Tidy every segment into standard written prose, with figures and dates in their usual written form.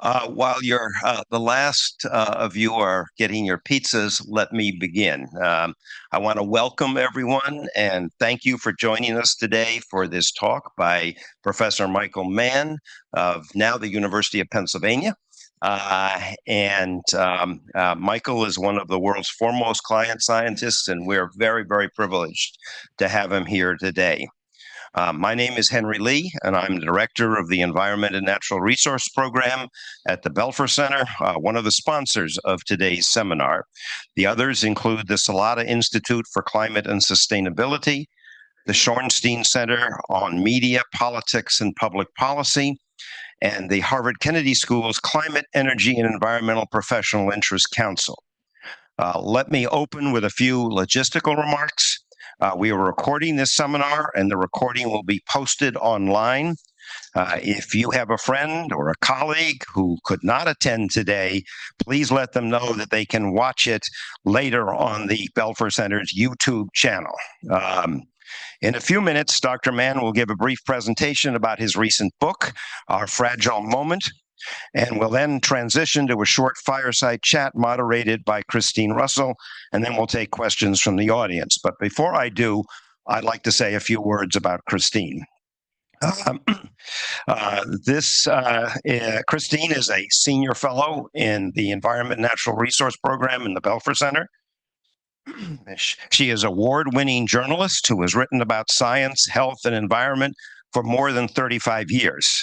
While the last of you are getting your pizzas, let me begin. I want to welcome everyone and thank you for joining us today for this talk by Professor Michael Mann of now the University of Pennsylvania. Michael is one of the world's foremost climate scientists, and we're very, very privileged to have him here today. My name is Henry Lee, and I'm the director of the Environment and Natural Resource Program at the Belfer Center, one of the sponsors of today's seminar. The others include the Salata Institute for Climate and Sustainability, the Shorenstein Center on Media, Politics, and Public Policy, and the Harvard Kennedy School's Climate, Energy, and Environmental Professional Interest Council. Let me open with a few logistical remarks. We are recording this seminar, and the recording will be posted online. If you have a friend or a colleague who could not attend today, please let them know that they can watch it later on the Belfer Center's YouTube channel. In a few minutes, Dr. Mann will give a brief presentation about his recent book, Our Fragile Moment, and we'll then transition to a short fireside chat moderated by Cristine Russell, and then we'll take questions from the audience. But before I do, I'd like to say a few words about Cristine. Cristine is a senior fellow in the Environment and Natural Resource Program in the Belfer Center. She is an award-winning journalist who has written about science, health, and environment for more than 35 years.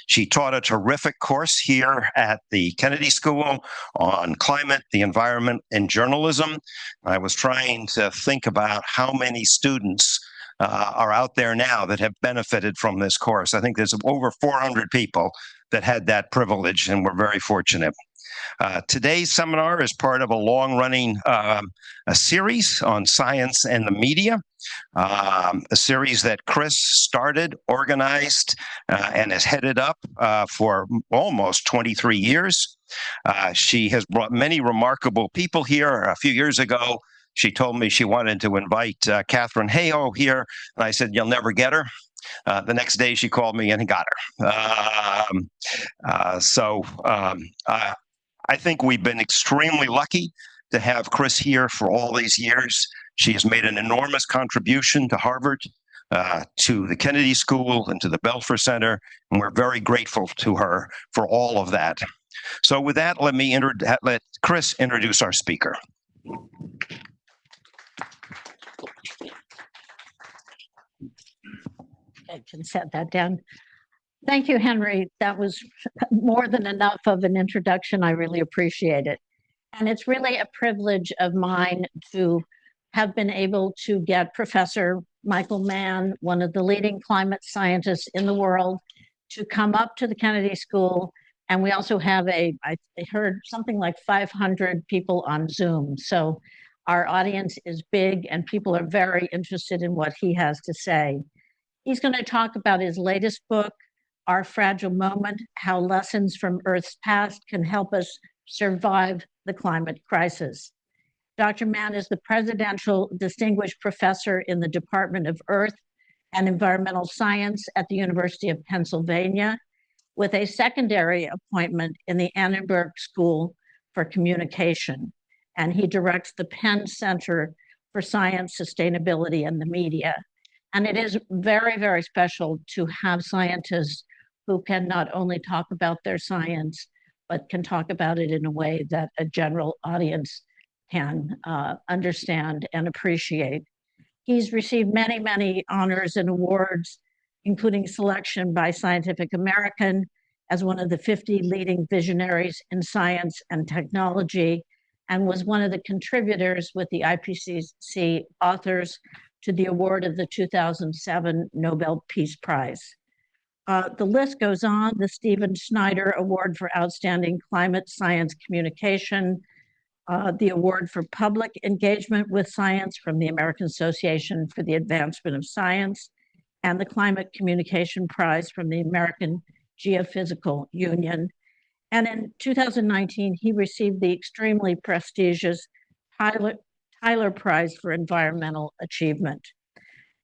She taught a terrific course here at the Kennedy School on climate, the environment, and journalism. I was trying to think about how many students are out there now that have benefited from this course. I think there's over 400 people that had that privilege, and we're very fortunate. Today's seminar is part of a long-running a series on science and the media, a series that Chris started, organized, and has headed up for almost 23 years. She has brought many remarkable people here. A few years ago, she told me she wanted to invite Catherine Hayhoe here, and I said, "You'll never get her." The next day, she called me and got her. I think we've been extremely lucky to have Chris here for all these years. She has made an enormous contribution to Harvard, to the Kennedy School, and to the Belfer Center, and we're very grateful to her for all of that. So with that, let Chris introduce our speaker. I can set that down. Thank you, Henry. That was more than enough of an introduction. I really appreciate it. And it's really a privilege of mine to have been able to get Professor Michael Mann, one of the leading climate scientists in the world, to come up to the Kennedy School. And we also have I heard something like 500 people on Zoom. So our audience is big and people are very interested in what he has to say. He's going to talk about his latest book, Our Fragile Moment, How Lessons from Earth's Past Can Help Us Survive the Climate Crisis. Dr. Mann is the Presidential Distinguished Professor in the Department of Earth and Environmental Science at the University of Pennsylvania, with a secondary appointment in the Annenberg School for Communication. And he directs the Penn Center for Science, Sustainability, and the Media. And it is very, very special to have scientists who can not only talk about their science, but can talk about it in a way that a general audience can understand and appreciate. He's received many, many honors and awards, including selection by Scientific American as one of the 50 leading visionaries in science and technology, and was one of the contributors with the IPCC authors to the award of the 2007 Nobel Peace Prize. The list goes on: the Stephen Snyder Award for Outstanding Climate Science Communication, the Award for Public Engagement with Science from the American Association for the Advancement of Science, and the Climate Communication Prize from the American Geophysical Union. And in 2019, he received the extremely prestigious Tyler Prize for Environmental Achievement,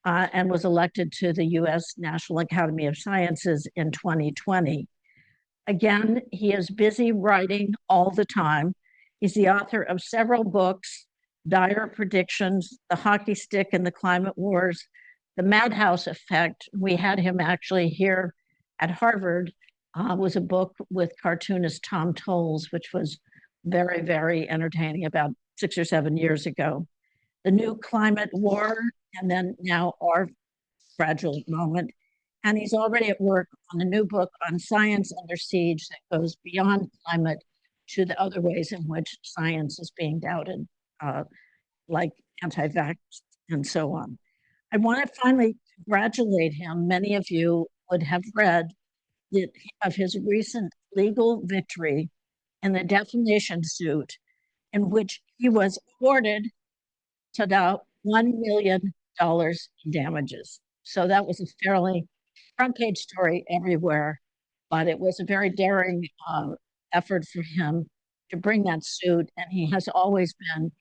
and was elected to the U.S. National Academy of Sciences in 2020. Again, he is busy writing all the time. He's the author of several books: Dire Predictions, The Hockey Stick and the Climate Wars, The Madhouse Effect. We had him actually here at Harvard, was a book with cartoonist Tom Tolles, which was very, very entertaining about 6 or 7 years ago. The New Climate War, and then now Our Fragile Moment. And he's already at work on a new book on science under siege that goes beyond climate to the other ways in which science is being doubted, like anti-vax and so on. I want to finally congratulate him. Many of you would have read of his recent legal victory in the defamation suit, in which he was awarded $1 million in damages. So that was a fairly front page story everywhere, but it was a very daring effort for him to bring that suit. And he has always been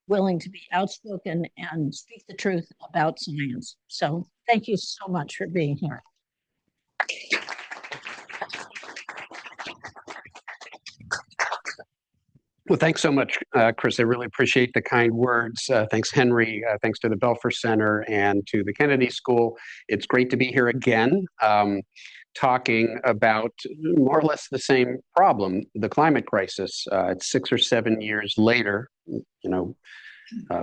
willing to be outspoken and speak the truth about science. So thank you so much for being here. Well, thanks so much, Chris. I really appreciate the kind words. Thanks, Henry. Thanks to the Belfer Center and to the Kennedy School. It's great to be here again, talking about more or less the same problem, the climate crisis. It's 6 or 7 years later,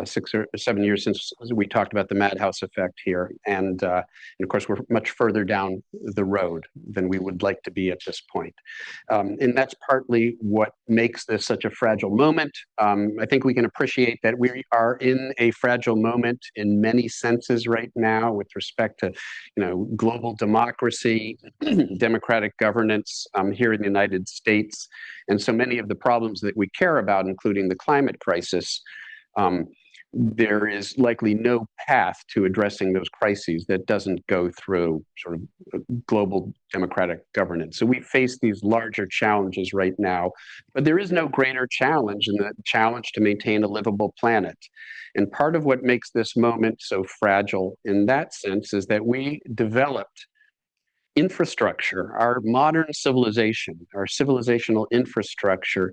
6 or 7 years since we talked about the madhouse effect here. And of course, we're much further down the road than we would like to be at this point. And that's partly what makes this such a fragile moment. I think we can appreciate that we are in a fragile moment in many senses right now with respect to, global democracy, democratic governance here in the United States. And so many of the problems that we care about, including the climate crisis, there is likely no path to addressing those crises that doesn't go through sort of global democratic governance. So we face these larger challenges right now, but there is no greater challenge than the challenge to maintain a livable planet. And part of what makes this moment so fragile in that sense is that we developed infrastructure, our modern civilization, our civilizational infrastructure,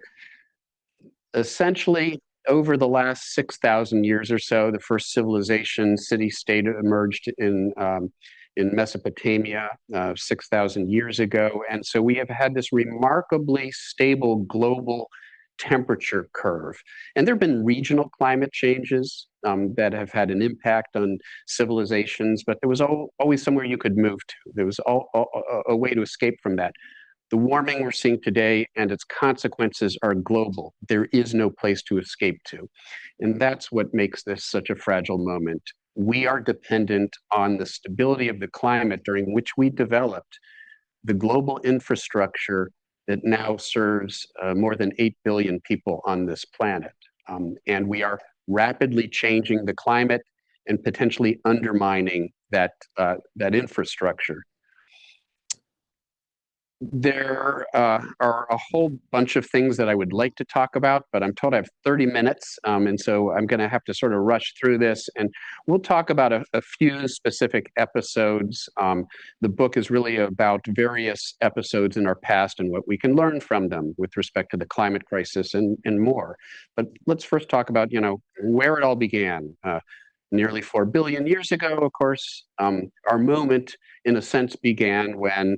essentially over the last 6,000 years or so. The first civilization, city-state, emerged in Mesopotamia 6,000 years ago. And so we have had this remarkably stable global temperature curve. And there have been regional climate changes that have had an impact on civilizations, but there was always somewhere you could move to. There was a way to escape from that. The warming we're seeing today and its consequences are global. There is no place to escape to. And that's what makes this such a fragile moment. We are dependent on the stability of the climate during which we developed the global infrastructure that now serves more than 8 billion people on this planet. And we are rapidly changing the climate and potentially undermining that infrastructure. There are a whole bunch of things that I would like to talk about, but I'm told I have 30 minutes, and so I'm going to have to sort of rush through this, and we'll talk about a few specific episodes. The book is really about various episodes in our past and what we can learn from them with respect to the climate crisis and more. But let's first talk about, where it all began. Nearly 4 billion years ago, of course, our moment, in a sense, began when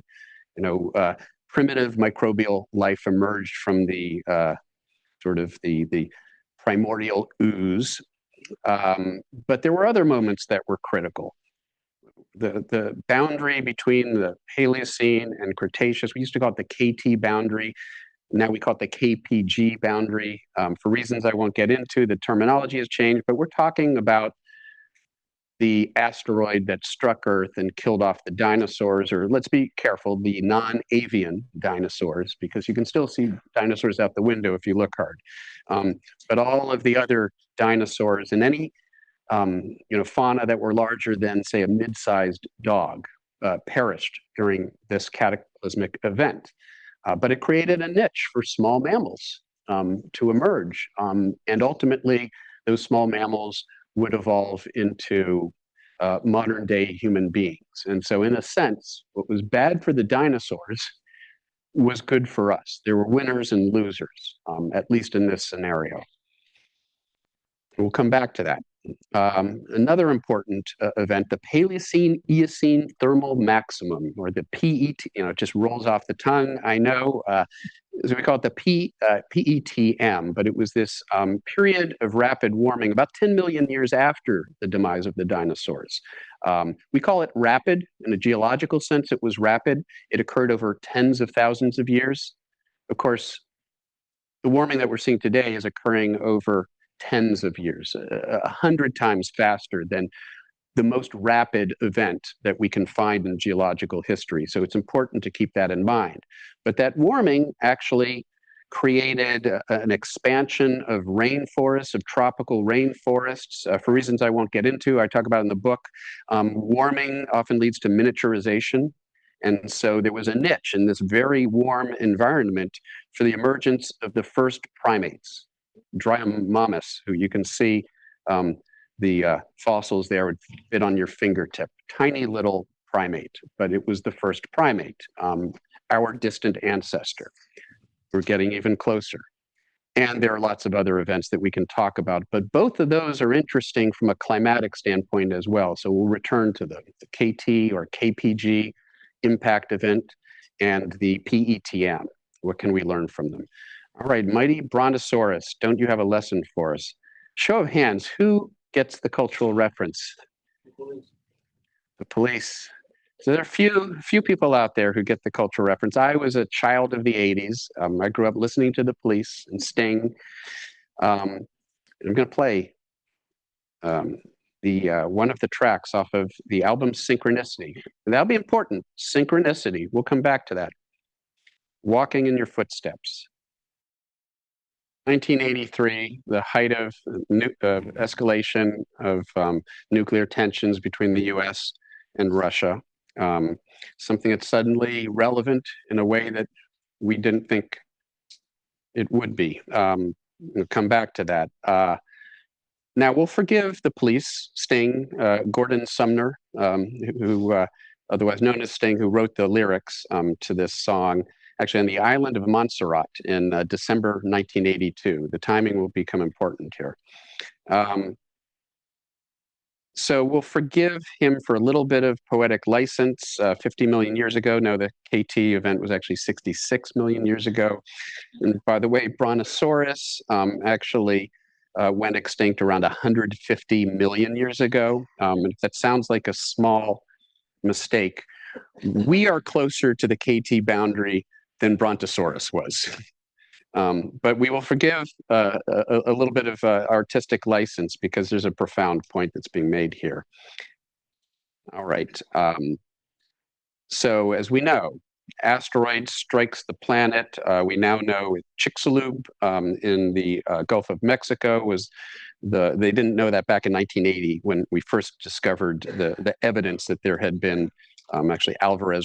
primitive microbial life emerged from the the primordial ooze. But there were other moments that were critical. The boundary between the Paleocene and Cretaceous, we used to call it the KT boundary. Now we call it the KPG boundary. For reasons I won't get into, the terminology has changed, but we're talking about the asteroid that struck Earth and killed off the dinosaurs, or let's be careful, the non-avian dinosaurs, because you can still see dinosaurs out the window if you look hard. But all of the other dinosaurs and any fauna that were larger than, say, a mid-sized dog perished during this cataclysmic event. But it created a niche for small mammals to emerge. And ultimately, those small mammals would evolve into modern day human beings. And so in a sense, what was bad for the dinosaurs was good for us. There were winners and losers, at least in this scenario. We'll come back to that. Another important event, the Paleocene-Eocene thermal maximum, or the PET, it just rolls off the tongue, I know. So we call it the PETM, but it was this period of rapid warming about 10 million years after the demise of the dinosaurs. We call it rapid. In a geological sense, it was rapid. It occurred over tens of thousands of years. Of course, the warming that we're seeing today is occurring over tens of years, 100 times faster than the most rapid event that we can find in geological history. So it's important to keep that in mind. But that warming actually created an expansion of rainforests, of tropical rainforests, for reasons I won't get into. I talk about in the book. Warming often leads to miniaturization. And so there was a niche in this very warm environment for the emergence of the first primates. Dryomammus, who you can see the fossils there would fit on your fingertip. Tiny little primate, but it was the first primate, our distant ancestor. We're getting even closer. And there are lots of other events that we can talk about, but both of those are interesting from a climatic standpoint as well. So we'll return to the KT or KPG impact event and the PETM. What can we learn from them? All right, mighty Brontosaurus, don't you have a lesson for us? Show of hands, who gets the cultural reference? The police. So there are few people out there who get the cultural reference. I was a child of the 80s. I grew up listening to the Police and Sting. I'm going to play one of the tracks off of the album Synchronicity. And that'll be important, Synchronicity. We'll come back to that. Walking in Your Footsteps. 1983, the height of escalation of nuclear tensions between the US and Russia. Something that's suddenly relevant in a way that we didn't think it would be. We'll come back to that. Now, we'll forgive the Police, Sting, Gordon Sumner, who otherwise known as Sting, who wrote the lyrics to this song, actually on the island of Montserrat in December 1982. The timing will become important here. So we'll forgive him for a little bit of poetic license. 50 million years ago, no, the KT event was actually 66 million years ago. And by the way, Brontosaurus actually went extinct around 150 million years ago. And if that sounds like a small mistake, we are closer to the KT boundary than Brontosaurus was. But we will forgive a little bit of artistic license because there's a profound point that's being made here. All right. So as we know, asteroid strikes the planet. We now know Chicxulub in the Gulf of Mexico was they didn't know that back in 1980 when we first discovered the evidence that there had been actually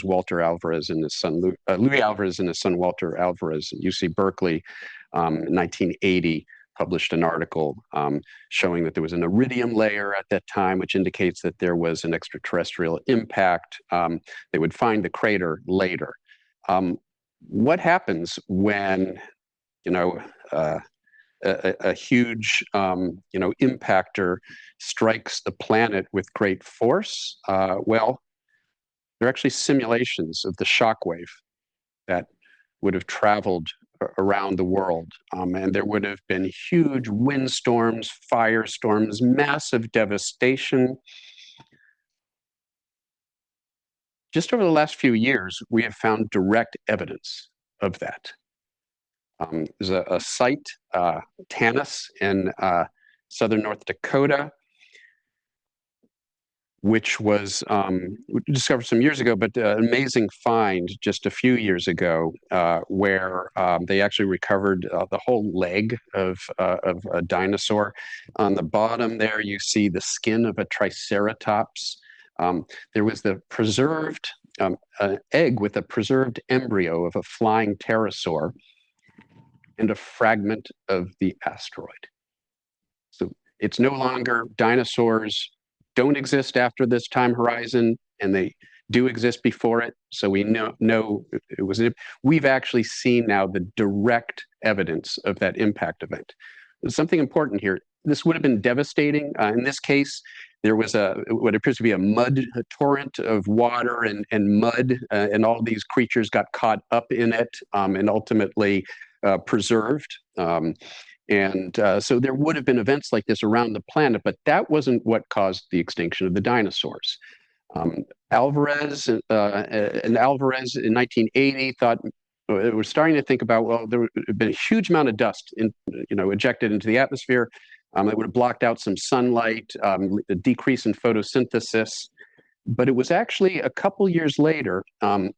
Walter Alvarez and his son, Louis Alvarez and his son, Walter Alvarez at UC Berkeley in 1980 published an article showing that there was an iridium layer at that time, which indicates that there was an extraterrestrial impact. They would find the crater later. What happens when, a huge, impactor strikes the planet with great force? Well, there are actually simulations of the shock wave that would have traveled around the world. And there would have been huge windstorms, firestorms, massive devastation. Just over the last few years, we have found direct evidence of that. There's a site, Tanis in southern North Dakota, which was discovered some years ago, but an amazing find just a few years ago, where they actually recovered the whole leg of a dinosaur. On the bottom there, you see the skin of a triceratops. There was the preserved egg with a preserved embryo of a flying pterosaur and a fragment of the asteroid. So it's no longer dinosaurs don't exist after this time horizon, and they do exist before it. So we know it was. We've actually seen now the direct evidence of that impact event. There's something important here. This would have been devastating. In this case, there was what appears to be a torrent of water and mud, and all these creatures got caught up in it and ultimately preserved. So there would have been events like this around the planet, but that wasn't what caused the extinction of the dinosaurs. Alvarez in 1980 thought, we're starting to think about, well, there had been a huge amount of dust ejected into the atmosphere. It would have blocked out some sunlight, a decrease in photosynthesis. But it was actually a couple years later, an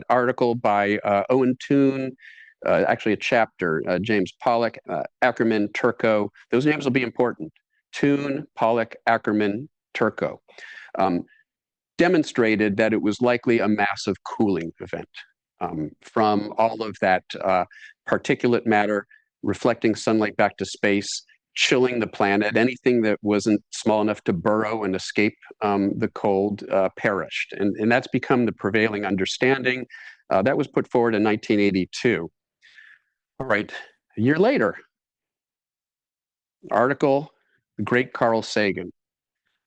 article by Owen Toon, actually a chapter, James Pollock, Ackerman, Turco. Those names will be important. Toon, Pollock, Ackerman, Turco. Demonstrated that it was likely a massive cooling event from all of that particulate matter reflecting sunlight back to space, chilling the planet. Anything that wasn't small enough to burrow and escape the cold perished. And that's become the prevailing understanding. That was put forward in 1982. All right, a year later, article, the great Carl Sagan.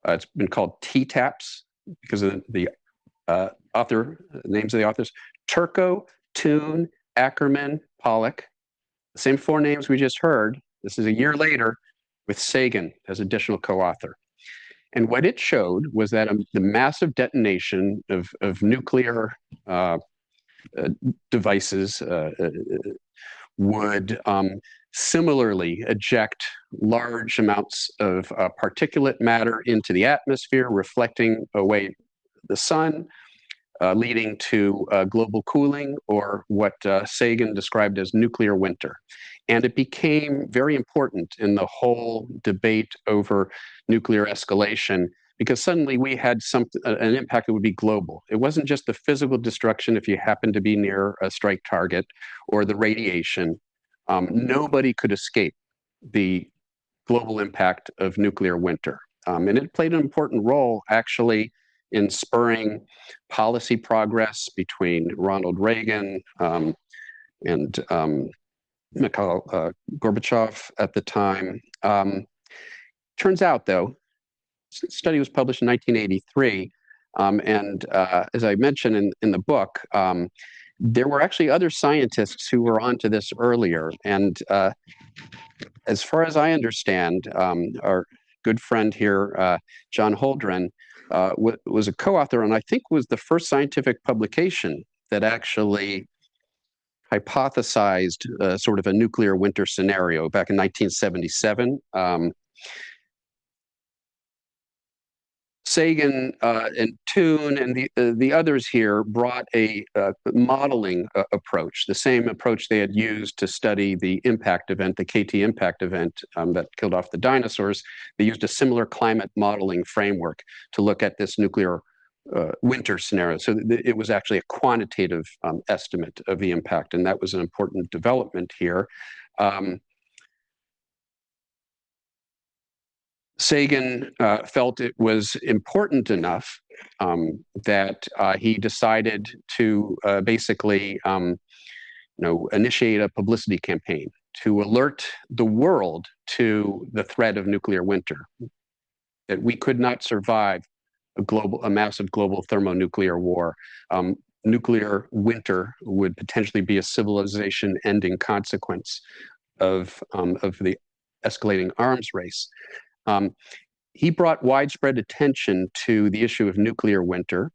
It's been called T-TAPS because of the names of the authors. Turco, Toon, Ackerman, Pollock. The same four names we just heard. This is a year later with Sagan as additional co-author. And what it showed was that the massive detonation of nuclear devices would similarly eject large amounts of particulate matter into the atmosphere, reflecting away the sun, leading to global cooling, or what Sagan described as nuclear winter. And it became very important in the whole debate over nuclear escalation, because suddenly we had an impact that would be global. It wasn't just the physical destruction if you happened to be near a strike target, or the radiation. Nobody could escape the global impact of nuclear winter. And it played an important role, actually, in spurring policy progress between Ronald Reagan and Mikhail Gorbachev at the time. Turns out, though, the study was published in 1983, and as I mentioned in the book, there were actually other scientists who were onto this earlier. And as far as I understand, our good friend here, John Holdren, was a co-author, and I think was the first scientific publication that actually hypothesized sort of a nuclear winter scenario back in 1977. Sagan and Toon and the others here brought a modeling approach, the same approach they had used to study the impact event, the KT impact event that killed off the dinosaurs. They used a similar climate modeling framework to look at this nuclear winter scenario. So it was actually a quantitative estimate of the impact, and that was an important development here. Sagan felt it was important enough that he decided to basically initiate a publicity campaign to alert the world to the threat of nuclear winter, that we could not survive a massive global thermonuclear war. Nuclear winter would potentially be a civilization-ending consequence of the escalating arms race. He brought widespread attention to the issue of nuclear winter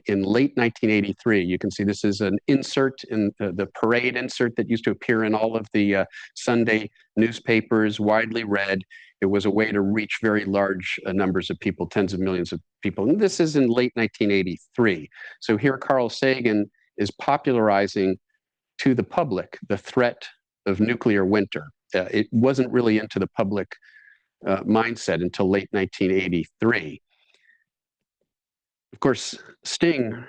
in late 1983. You can see this is an insert in the parade insert that used to appear in all of the Sunday newspapers, widely read. It was a way to reach very large numbers of people, tens of millions of people. And this is in late 1983. So here Carl Sagan is popularizing to the public the threat of nuclear winter. It wasn't really into the public mindset until late 1983. Of course, Sting,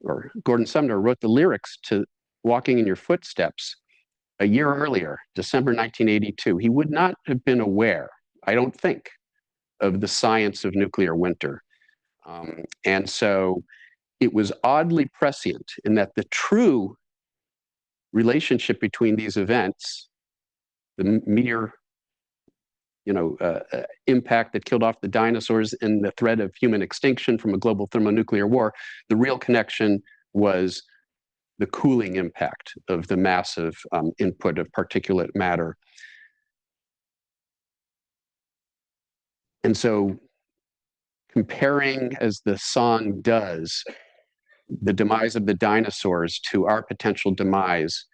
or Gordon Sumner, wrote the lyrics to Walking in Your Footsteps a year earlier, December 1982. He would not have been aware, I don't think, of the science of nuclear winter. And so it was oddly prescient in that the true relationship between these events, the meteor impact that killed off the dinosaurs and the threat of human extinction from a global thermonuclear war, the real connection was the cooling impact of the massive input of particulate matter. And so comparing, as the song does, the demise of the dinosaurs to our potential demise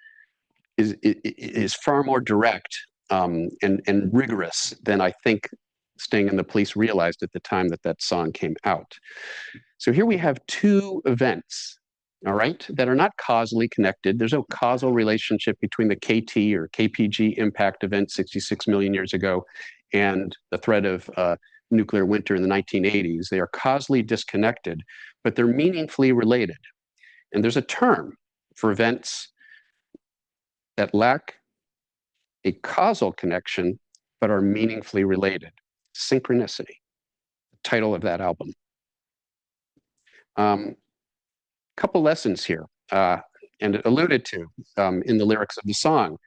is far more direct and rigorous than I think Sting and the Police realized at the time that that song came out. So here we have two events, all right, that are not causally connected. There's no causal relationship between the KT or KPG impact event 66 million years ago and the threat of nuclear winter in the 1980s. They are causally disconnected, but they're meaningfully related. And there's a term for events that lack a causal connection, but are meaningfully related. Synchronicity, the title of that album. Couple lessons here, and it alluded to in the lyrics of the song.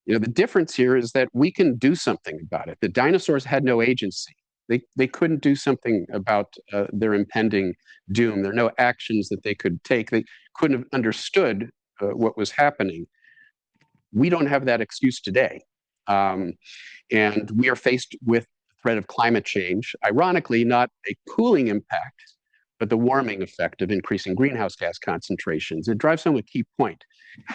The difference here is that we can do something about it. The dinosaurs had no agency. They couldn't do something about their impending doom. There are no actions that they could take. They couldn't have understood what was happening. We don't have that excuse today. And we are faced with the threat of climate change, ironically, not a cooling impact, but the warming effect of increasing greenhouse gas concentrations. It drives home a key point.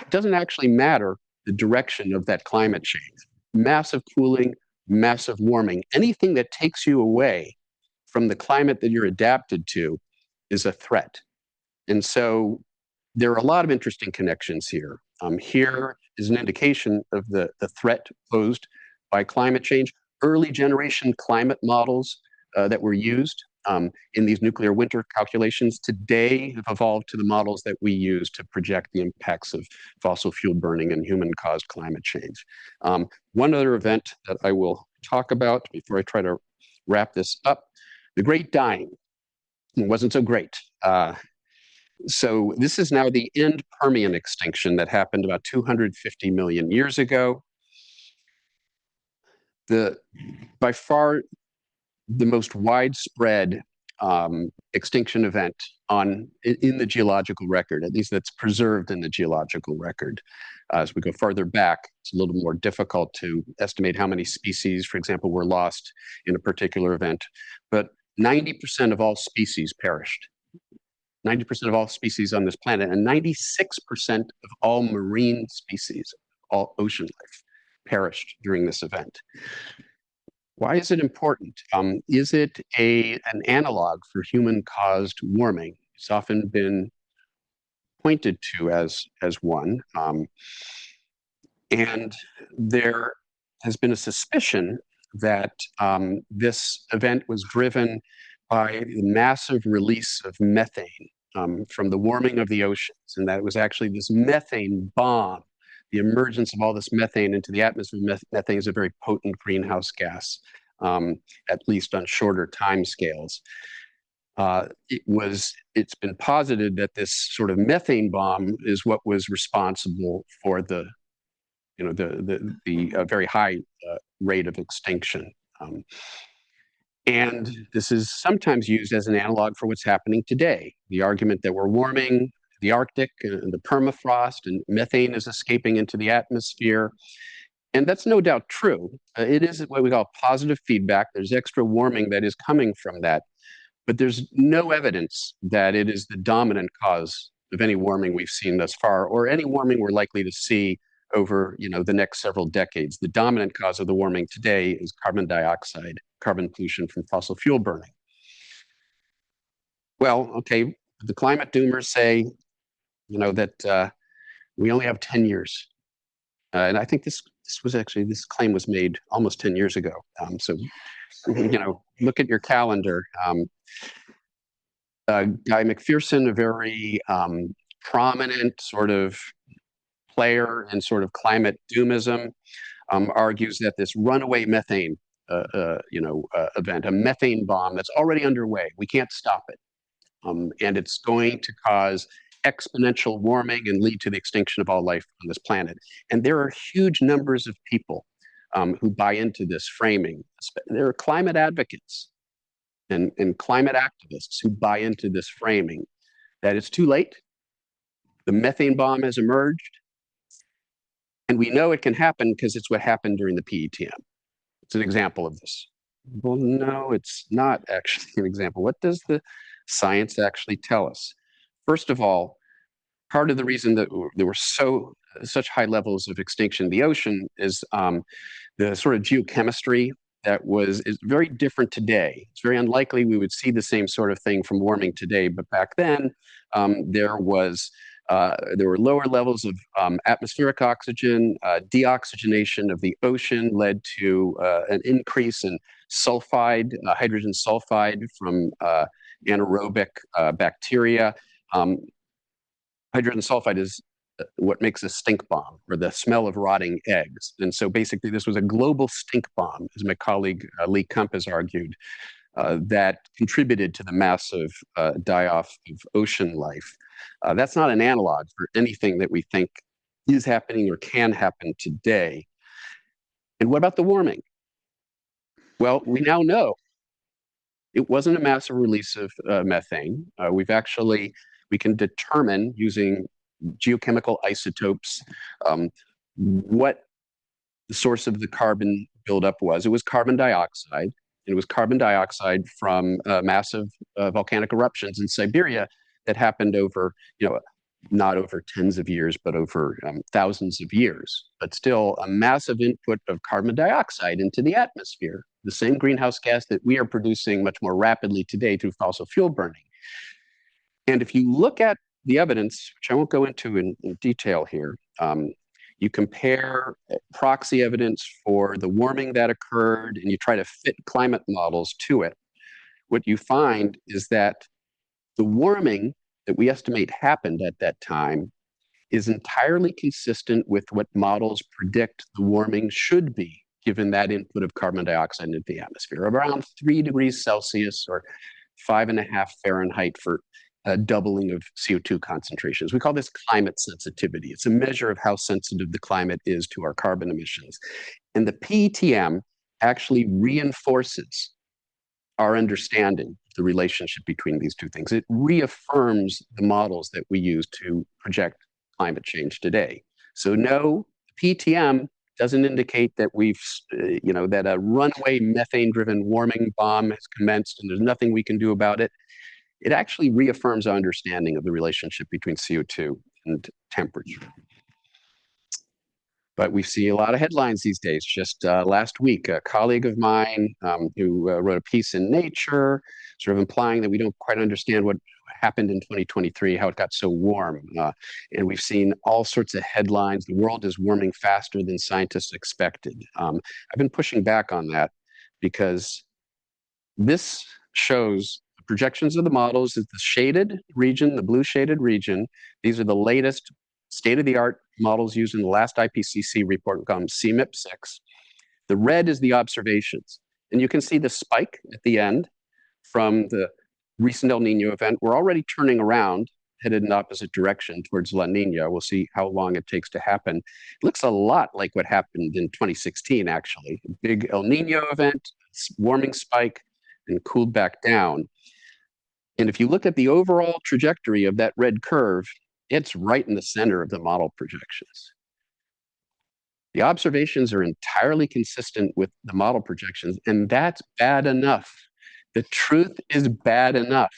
It doesn't actually matter the direction of that climate change. Massive cooling, massive warming, anything that takes you away from the climate that you're adapted to is a threat. And so there are a lot of interesting connections here. Here is an indication of the threat posed by climate change. Early generation climate models that were used in these nuclear winter calculations today have evolved to the models that we use to project the impacts of fossil fuel burning and human-caused climate change. One other event that I will talk about before I try to wrap this up, the Great Dying. It wasn't so great. So this is now the end Permian extinction that happened about 250 million years ago. By far, the most widespread extinction event in the geological record, at least that's preserved in the geological record. As we go farther back, it's a little more difficult to estimate how many species, for example, were lost in a particular event. But 90% of all species perished. 90% of all species on this planet, and 96% of all marine species, all ocean life, perished during this event. Why is it important? Is it an analog for human-caused warming? It's often been pointed to as one. And there has been a suspicion that this event was driven by the massive release of methane from the warming of the oceans, and that it was actually this methane bomb. The emergence of all this methane into the atmosphere. Methane is a very potent greenhouse gas, at least on shorter time scales. It's been posited that this sort of methane bomb is what was responsible for the very high rate of extinction. And this is sometimes used as an analog for what's happening today. The argument that we're warming the Arctic and the permafrost and methane is escaping into the atmosphere. And that's no doubt true. It is what we call positive feedback. There's extra warming that is coming from that. But there's no evidence that it is the dominant cause of any warming we've seen thus far, or any warming we're likely to see over the next several decades. The dominant cause of the warming today is carbon dioxide, carbon pollution from fossil fuel burning. Well, okay, the climate doomers say, that we only have 10 years. And I think this claim was made almost 10 years ago. So, look at your calendar. Guy McPherson, a very prominent sort of player in sort of climate doomism, argues that this runaway methane, event, a methane bomb that's already underway, we can't stop it. And it's going to cause exponential warming and lead to the extinction of all life on this planet. And there are huge numbers of people who buy into this framing. There are climate advocates and climate activists who buy into this framing that it's too late. The methane bomb has emerged. And we know it can happen because it's what happened during the PETM. It's an example of this. Well, no, it's not actually an example. What does the science actually tell us? First of all, part of the reason that there were such high levels of extinction in the ocean is the sort of geochemistry that is very different today. It's very unlikely we would see the same sort of thing from warming today, but back then there were lower levels of atmospheric oxygen. Deoxygenation of the ocean led to an increase in sulfide, hydrogen sulfide from anaerobic bacteria. Hydrogen sulfide is what makes a stink bomb, or the smell of rotting eggs. And so basically this was a global stink bomb, as my colleague Lee Kump has argued, that contributed to the massive die-off of ocean life. That's not an analog for anything that we think is happening or can happen today. And what about the warming? Well, we now know it wasn't a massive release of methane. We can determine using geochemical isotopes what the source of the carbon buildup was. It was carbon dioxide. And it was carbon dioxide from massive volcanic eruptions in Siberia that happened over, not over tens of years, but over thousands of years. But still a massive input of carbon dioxide into the atmosphere, the same greenhouse gas that we are producing much more rapidly today through fossil fuel burning. And if you look at the evidence, which I won't go into in detail here, you compare proxy evidence for the warming that occurred and you try to fit climate models to it. What you find is that the warming that we estimate happened at that time is entirely consistent with what models predict the warming should be, given that input of carbon dioxide into the atmosphere, around 3 degrees Celsius or 5.5 Fahrenheit for a doubling of CO2 concentrations. We call this climate sensitivity. It's a measure of how sensitive the climate is to our carbon emissions. And the PETM actually reinforces our understanding of the relationship between these two things. It reaffirms the models that we use to project climate change today. So no, PETM doesn't indicate that that a runaway methane-driven warming bomb has commenced and there's nothing we can do about it. It actually reaffirms our understanding of the relationship between CO2 and temperature. But we see a lot of headlines these days. Just last week, a colleague of mine who wrote a piece in Nature, sort of implying that we don't quite understand what happened in 2023, how it got so warm. And we've seen all sorts of headlines. The world is warming faster than scientists expected. I've been pushing back on that because this shows projections of the models is the shaded region, the blue shaded region. These are the latest state-of-the-art models used in the last IPCC report called CMIP6. The red is the observations. And you can see the spike at the end from the recent El Nino event. We're already turning around, headed in the opposite direction towards La Nina. We'll see how long it takes to happen. It looks a lot like what happened in 2016, actually. A big El Nino event, warming spike, and cooled back down. And if you look at the overall trajectory of that red curve, it's right in the center of the model projections. The observations are entirely consistent with the model projections, and that's bad enough. The truth is bad enough,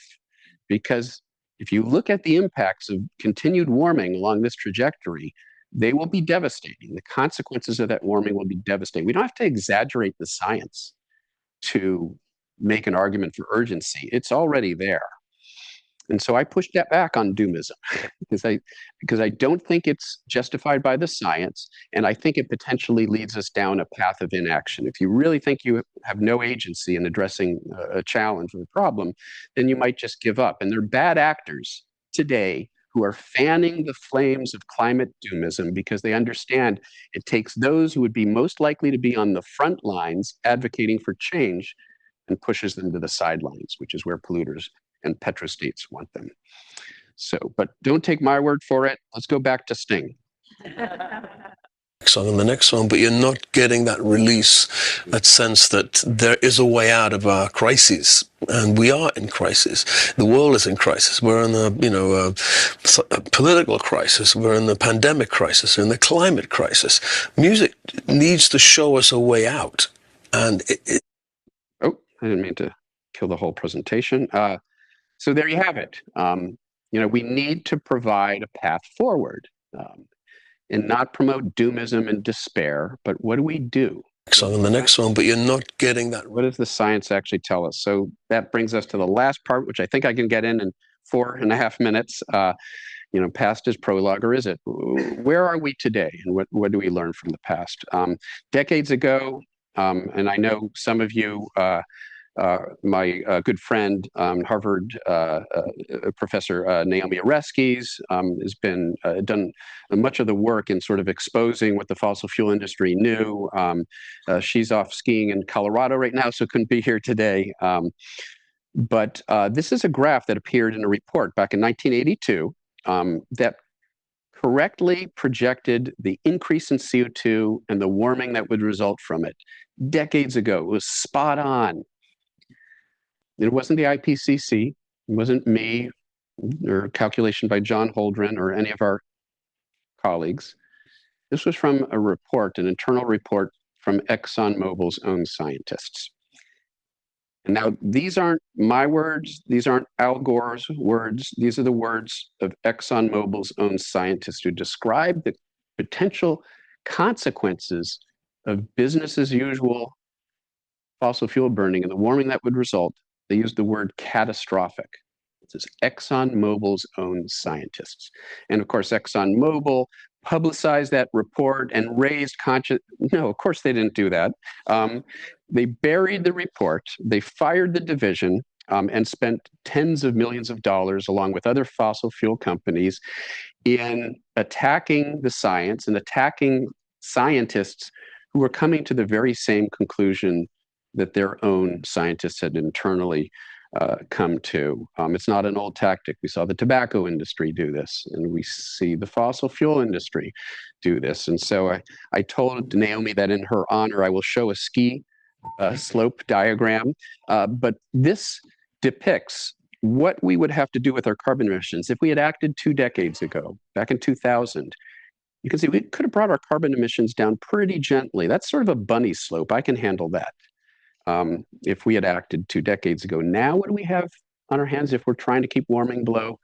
because if you look at the impacts of continued warming along this trajectory, they will be devastating. The consequences of that warming will be devastating. We don't have to exaggerate the science to make an argument for urgency. It's already there. And so I pushed that back on doomism because I don't think it's justified by the science, and I think it potentially leads us down a path of inaction. If you really think you have no agency in addressing a challenge or a problem, then you might just give up. And there are bad actors today who are fanning the flames of climate doomism because they understand it takes those who would be most likely to be on the front lines advocating for change and pushes them to the sidelines, which is where polluters and petrostates want them. So, but don't take my word for it. Let's go back to Sting. Song and the next song, but you're not getting that release, that sense that there is a way out of our crises, and we are in crisis. The world is in crisis. We're in a political crisis. We're in the pandemic crisis. We're in the climate crisis. Music needs to show us a way out, and Oh, I didn't mean to kill the whole presentation. So there you have it. We need to provide a path forward. And not promote doomism and despair, but what do we do? Song and the next song, but you're not getting that. What does the science actually tell us? So that brings us to the last part, which I think I can get in 4.5 minutes. Past is prologue, or is it? Where are we today, and what do we learn from the past? Decades ago, and I know some of you, my good friend, Harvard professor Naomi Oreskes, has been done much of the work in sort of exposing what the fossil fuel industry knew. She's off skiing in Colorado right now, so couldn't be here today. But this is a graph that appeared in a report back in 1982 that correctly projected the increase in CO2 and the warming that would result from it. Decades ago, it was spot on. It wasn't the IPCC, it wasn't me, or calculation by John Holdren or any of our colleagues. This was from a report, an internal report from ExxonMobil's own scientists. And now these aren't my words, these aren't Al Gore's words, these are the words of ExxonMobil's own scientists who describe the potential consequences of business as usual fossil fuel burning and the warming that would result. They used the word catastrophic. This is ExxonMobil's own scientists. And of course, ExxonMobil publicized that report and raised no, of course they didn't do that. They buried the report, they fired the division, and spent tens of millions of dollars along with other fossil fuel companies in attacking the science and attacking scientists who were coming to the very same conclusion that their own scientists had internally come to. It's not an old tactic. We saw the tobacco industry do this, and we see the fossil fuel industry do this. And so I told Naomi that in her honor, I will show a ski slope diagram, but this depicts what we would have to do with our carbon emissions if we had acted 2 decades ago, back in 2000. You can see we could have brought our carbon emissions down pretty gently. That's sort of a bunny slope. I can handle that. If we had acted 2 decades ago. Now, what do we have on our hands if we're trying to keep warming below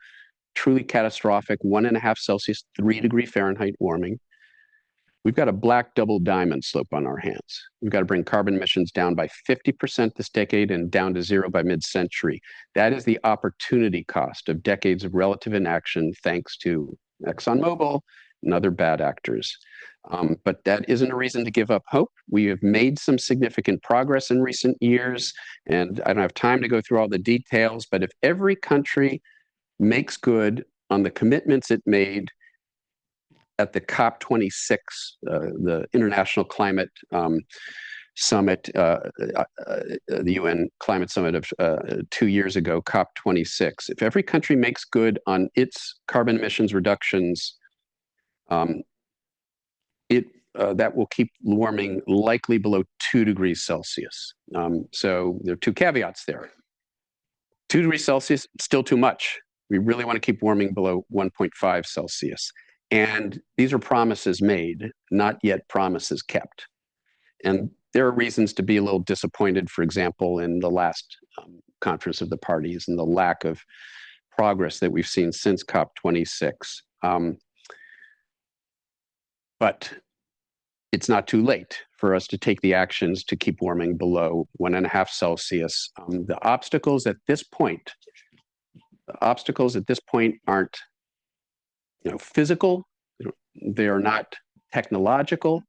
truly catastrophic 1.5 Celsius, 3 degree Fahrenheit warming? We've got a black double diamond slope on our hands. We've got to bring carbon emissions down by 50% this decade and down to 0 by mid-century. That is the opportunity cost of decades of relative inaction, thanks to ExxonMobil and other bad actors. But that isn't a reason to give up hope. We have made some significant progress in recent years, and I don't have time to go through all the details, but if every country makes good on the commitments it made at the COP26, the International Climate Summit, the UN Climate Summit of 2 years ago, COP26, if every country makes good on its carbon emissions reductions, that will keep warming likely below 2 degrees Celsius. So there are 2 caveats there. 2 degrees Celsius, still too much. We really want to keep warming below 1.5 Celsius. And these are promises made, not yet promises kept. And there are reasons to be a little disappointed, for example, in the last conference of the parties and the lack of progress that we've seen since COP26. But it's not too late for us to take the actions to keep warming below 1.5 Celsius. The obstacles at this point aren't, physical. They are not technological.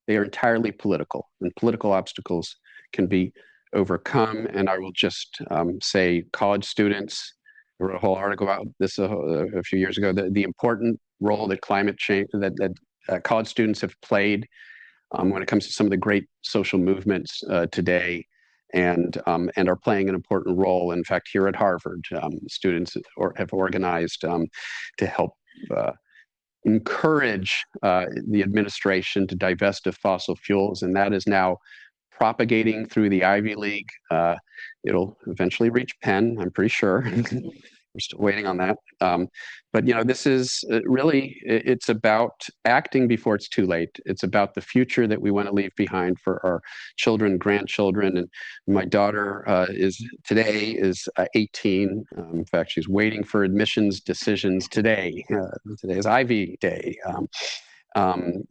They are entirely political, and political obstacles can be overcome. And I will just say, college students, I wrote a whole article about this a few years ago. The important role that climate change that college students have played when it comes to some of the great social movements today. and are playing an important role. In fact, here at Harvard, students have organized to help encourage the administration to divest of fossil fuels, and that is now propagating through the Ivy League. It'll eventually reach Penn, I'm pretty sure. We're still waiting on that. But this is really, it's about acting before it's too late. It's about the future that we want to leave behind for our children, grandchildren. And my daughter is 18. In fact, she's waiting for admissions decisions today. Today is Ivy Day.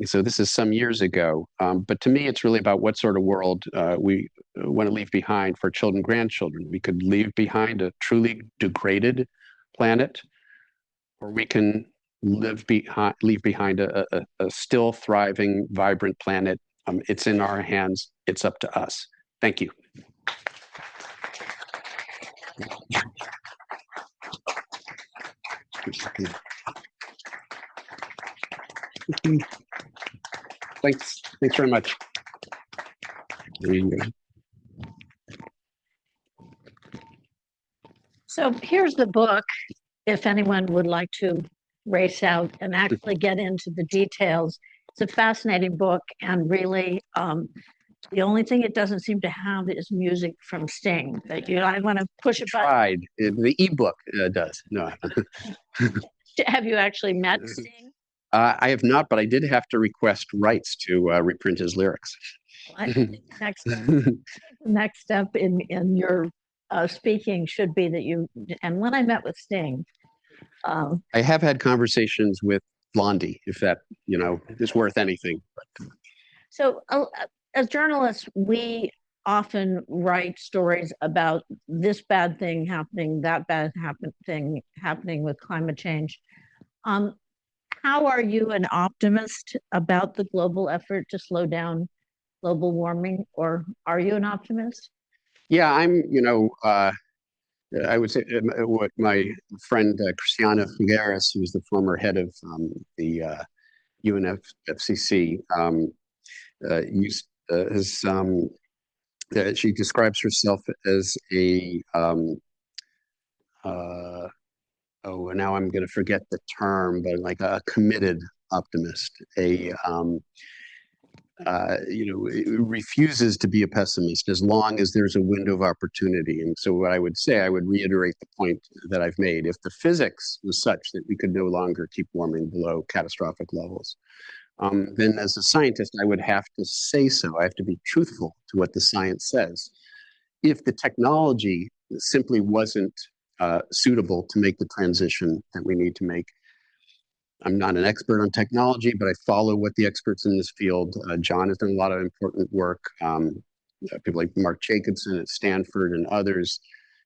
So this is some years ago. But to me, it's really about what sort of world we want to leave behind for children, grandchildren. We could leave behind a truly degraded planet, or we can leave behind a still thriving, vibrant planet. It's in our hands. It's up to us. Thank you. Thanks very much. So here's the book, if anyone would like to race out and actually get into the details. It's a fascinating book, and really, the only thing it doesn't seem to have is music from Sting. But I want to push it. Tried. The ebook does. No. Have you actually met Sting? I have not, but I did have to request rights to reprint his lyrics. Next step in your speaking should be that you. And when I met with Sting, I have had conversations with Blondie, if that is worth anything. So, as journalists, we often write stories about this bad thing happening, that bad thing happening with climate change. How are you an optimist about the global effort to slow down global warming, or are you an optimist? Yeah, I'm, I would say what my friend Cristina Figueres, who's the former head of the UNFCCC, she describes herself as a now I'm going to forget the term, but like a committed optimist, refuses to be a pessimist as long as there's a window of opportunity. And so what I would say, I would reiterate the point that I've made. If the physics was such that we could no longer keep warming below catastrophic levels, then as a scientist, I would have to say so. I have to be truthful to what the science says. If the technology simply wasn't suitable to make the transition that we need to make, I'm not an expert on technology, but I follow what the experts in this field. John has done a lot of important work. People like Mark Jacobson at Stanford and others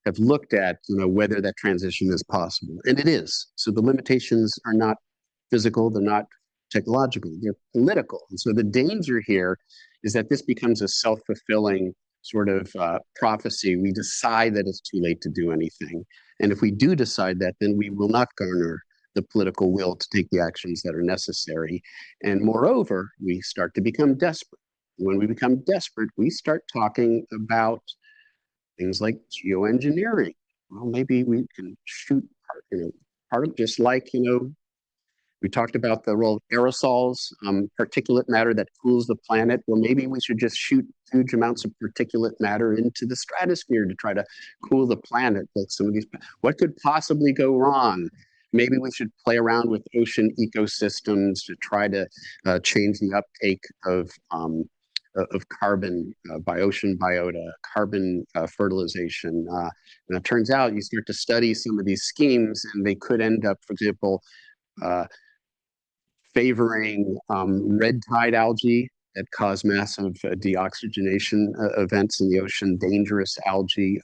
have looked at whether that transition is possible, and it is. So the limitations are not physical, they're not technological, they're political. And so the danger here is that this becomes a self-fulfilling sort of prophecy. We decide that it's too late to do anything, and if we do decide that, then we will not garner the political will to take the actions that are necessary. And moreover, we start to become desperate. When we become desperate, we start talking about things like geoengineering. Well, maybe we can shoot part of just like, we talked about the role of aerosols, particulate matter that cools the planet. Well, maybe we should just shoot huge amounts of particulate matter into the stratosphere to try to cool the planet. Like some of these, what could possibly go wrong? Maybe we should play around with ocean ecosystems to try to change the uptake of carbon by ocean biota, carbon fertilization. And it turns out you start to study some of these schemes, and they could end up, for example, favoring red tide algae that cause massive deoxygenation events in the ocean, dangerous algae.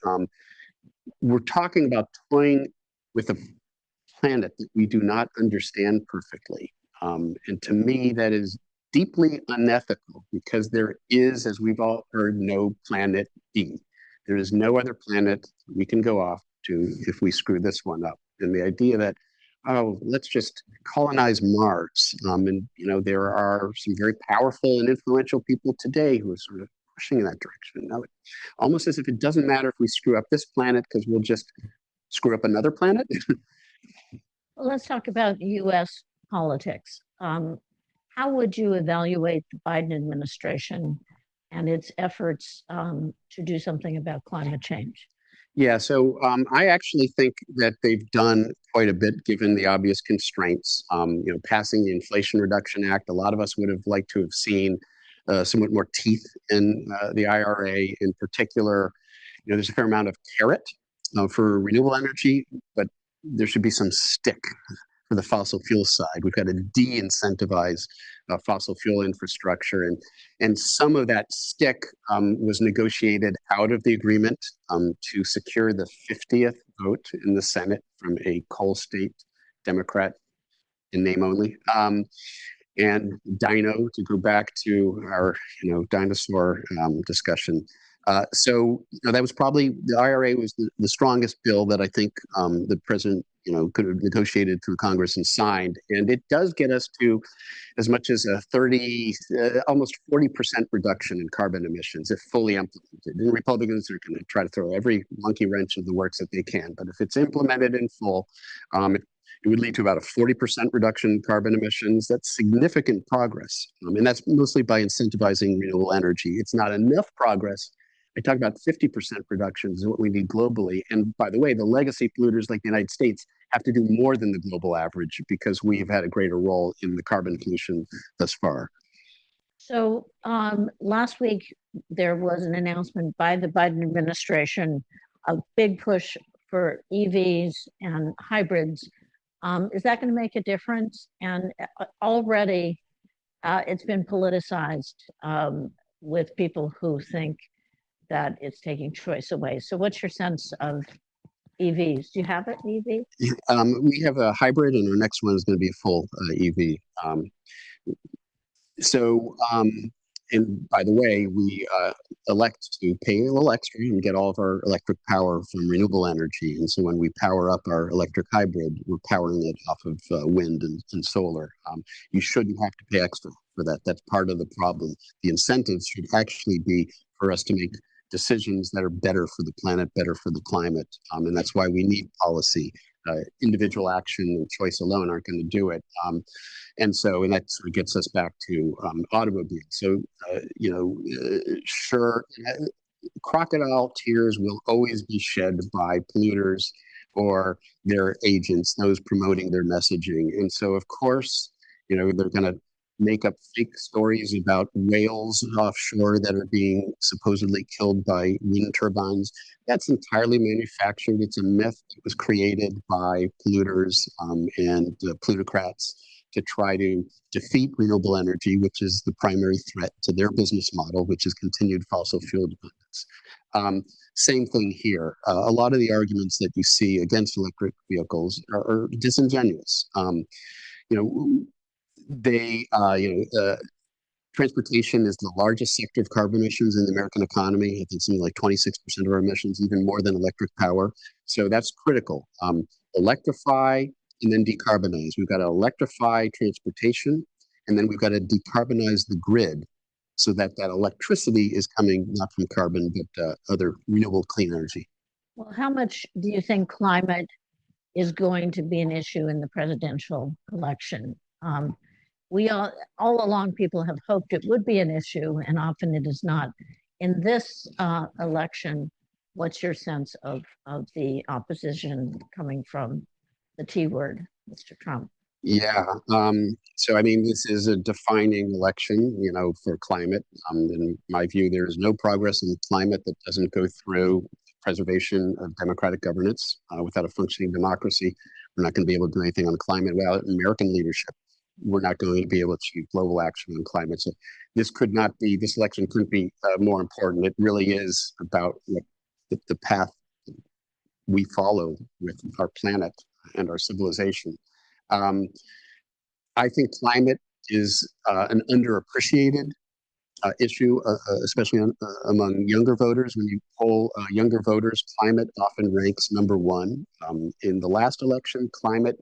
We're talking about toying with a planet that we do not understand perfectly. And to me, that is deeply unethical, because there is, as we've all heard, no planet B. There is no other planet we can go off to if we screw this one up. And the idea that, let's just colonize Mars. And there are some very powerful and influential people today who are sort of pushing in that direction. Now, almost as if it doesn't matter if we screw up this planet because we'll just screw up another planet. Well, let's talk about U.S. politics. How would you evaluate the Biden administration and its efforts to do something about climate change? Yeah, so I actually think that they've done quite a bit given the obvious constraints. Passing the Inflation Reduction Act, a lot of us would have liked to have seen somewhat more teeth in the IRA. In particular, there's a fair amount of carrot for renewable energy, but there should be some stick for the fossil fuel side. We've got to de-incentivize fossil fuel infrastructure, and some of that stick was negotiated out of the agreement to secure the 50th vote in the Senate from a coal state Democrat in name only. And Dino, to go back to our dinosaur discussion. So that was probably, the IRA was the strongest bill that I think the president could have negotiated through Congress and signed. And it does get us to as much as a almost 40% reduction in carbon emissions if fully implemented. And Republicans are going to try to throw every monkey wrench in the works that they can. But if it's implemented in full, it would lead to about a 40% reduction in carbon emissions. That's significant progress. And that's mostly by incentivizing renewable energy. It's not enough progress. I talk about 50% reductions is what we need globally. And by the way, the legacy polluters like the United States have to do more than the global average because we've had a greater role in the carbon pollution thus far. So last week, there was an announcement by the Biden administration, a big push for EVs and hybrids. Is that going to make a difference? And already it's been politicized with people who think that it's taking choice away. So what's your sense of EVs? Do you have an EV? We have a hybrid, and our next one is going to be a full EV. And by the way, we elect to pay a little extra and get all of our electric power from renewable energy. And so when we power up our electric hybrid, we're powering it off of wind and solar. You shouldn't have to pay extra for that. That's part of the problem. The incentives should actually be for us to make decisions that are better for the planet, better for the climate. And that's why we need policy. Individual action and choice alone aren't going to do it. And that sort of gets us back to automobiles. So, sure, crocodile tears will always be shed by polluters or their agents, those promoting their messaging. And so, of course, they're going to make up fake stories about whales offshore that are being supposedly killed by wind turbines. That's entirely manufactured. It's a myth that was created by polluters and plutocrats to try to defeat renewable energy, which is the primary threat to their business model, which is continued fossil fuel dependence. Same thing here. A lot of the arguments that you see against electric vehicles are disingenuous. Transportation is the largest sector of carbon emissions in the American economy. I think something like 26% of our emissions, even more than electric power. So that's critical. Electrify and then decarbonize. We've got to electrify transportation, and then we've got to decarbonize the grid so that electricity is coming not from carbon, but other renewable clean energy. Well, how much do you think climate is going to be an issue in the presidential election? We all along, people have hoped it would be an issue, and often it is not. In this election, what's your sense of the opposition coming from the T word, Mr. Trump? Yeah. So, I mean, this is a defining election, for climate. In my view, there is no progress in climate that doesn't go through preservation of democratic governance. Without a functioning democracy, we're not going to be able to do anything on climate. Without American leadership, we're not going to be able to achieve global action on climate. So this election couldn't be more important. It really is about the path we follow with our planet and our civilization. I think climate is an underappreciated issue, especially among younger voters. When you poll younger voters, climate often ranks number one. In the last election, climate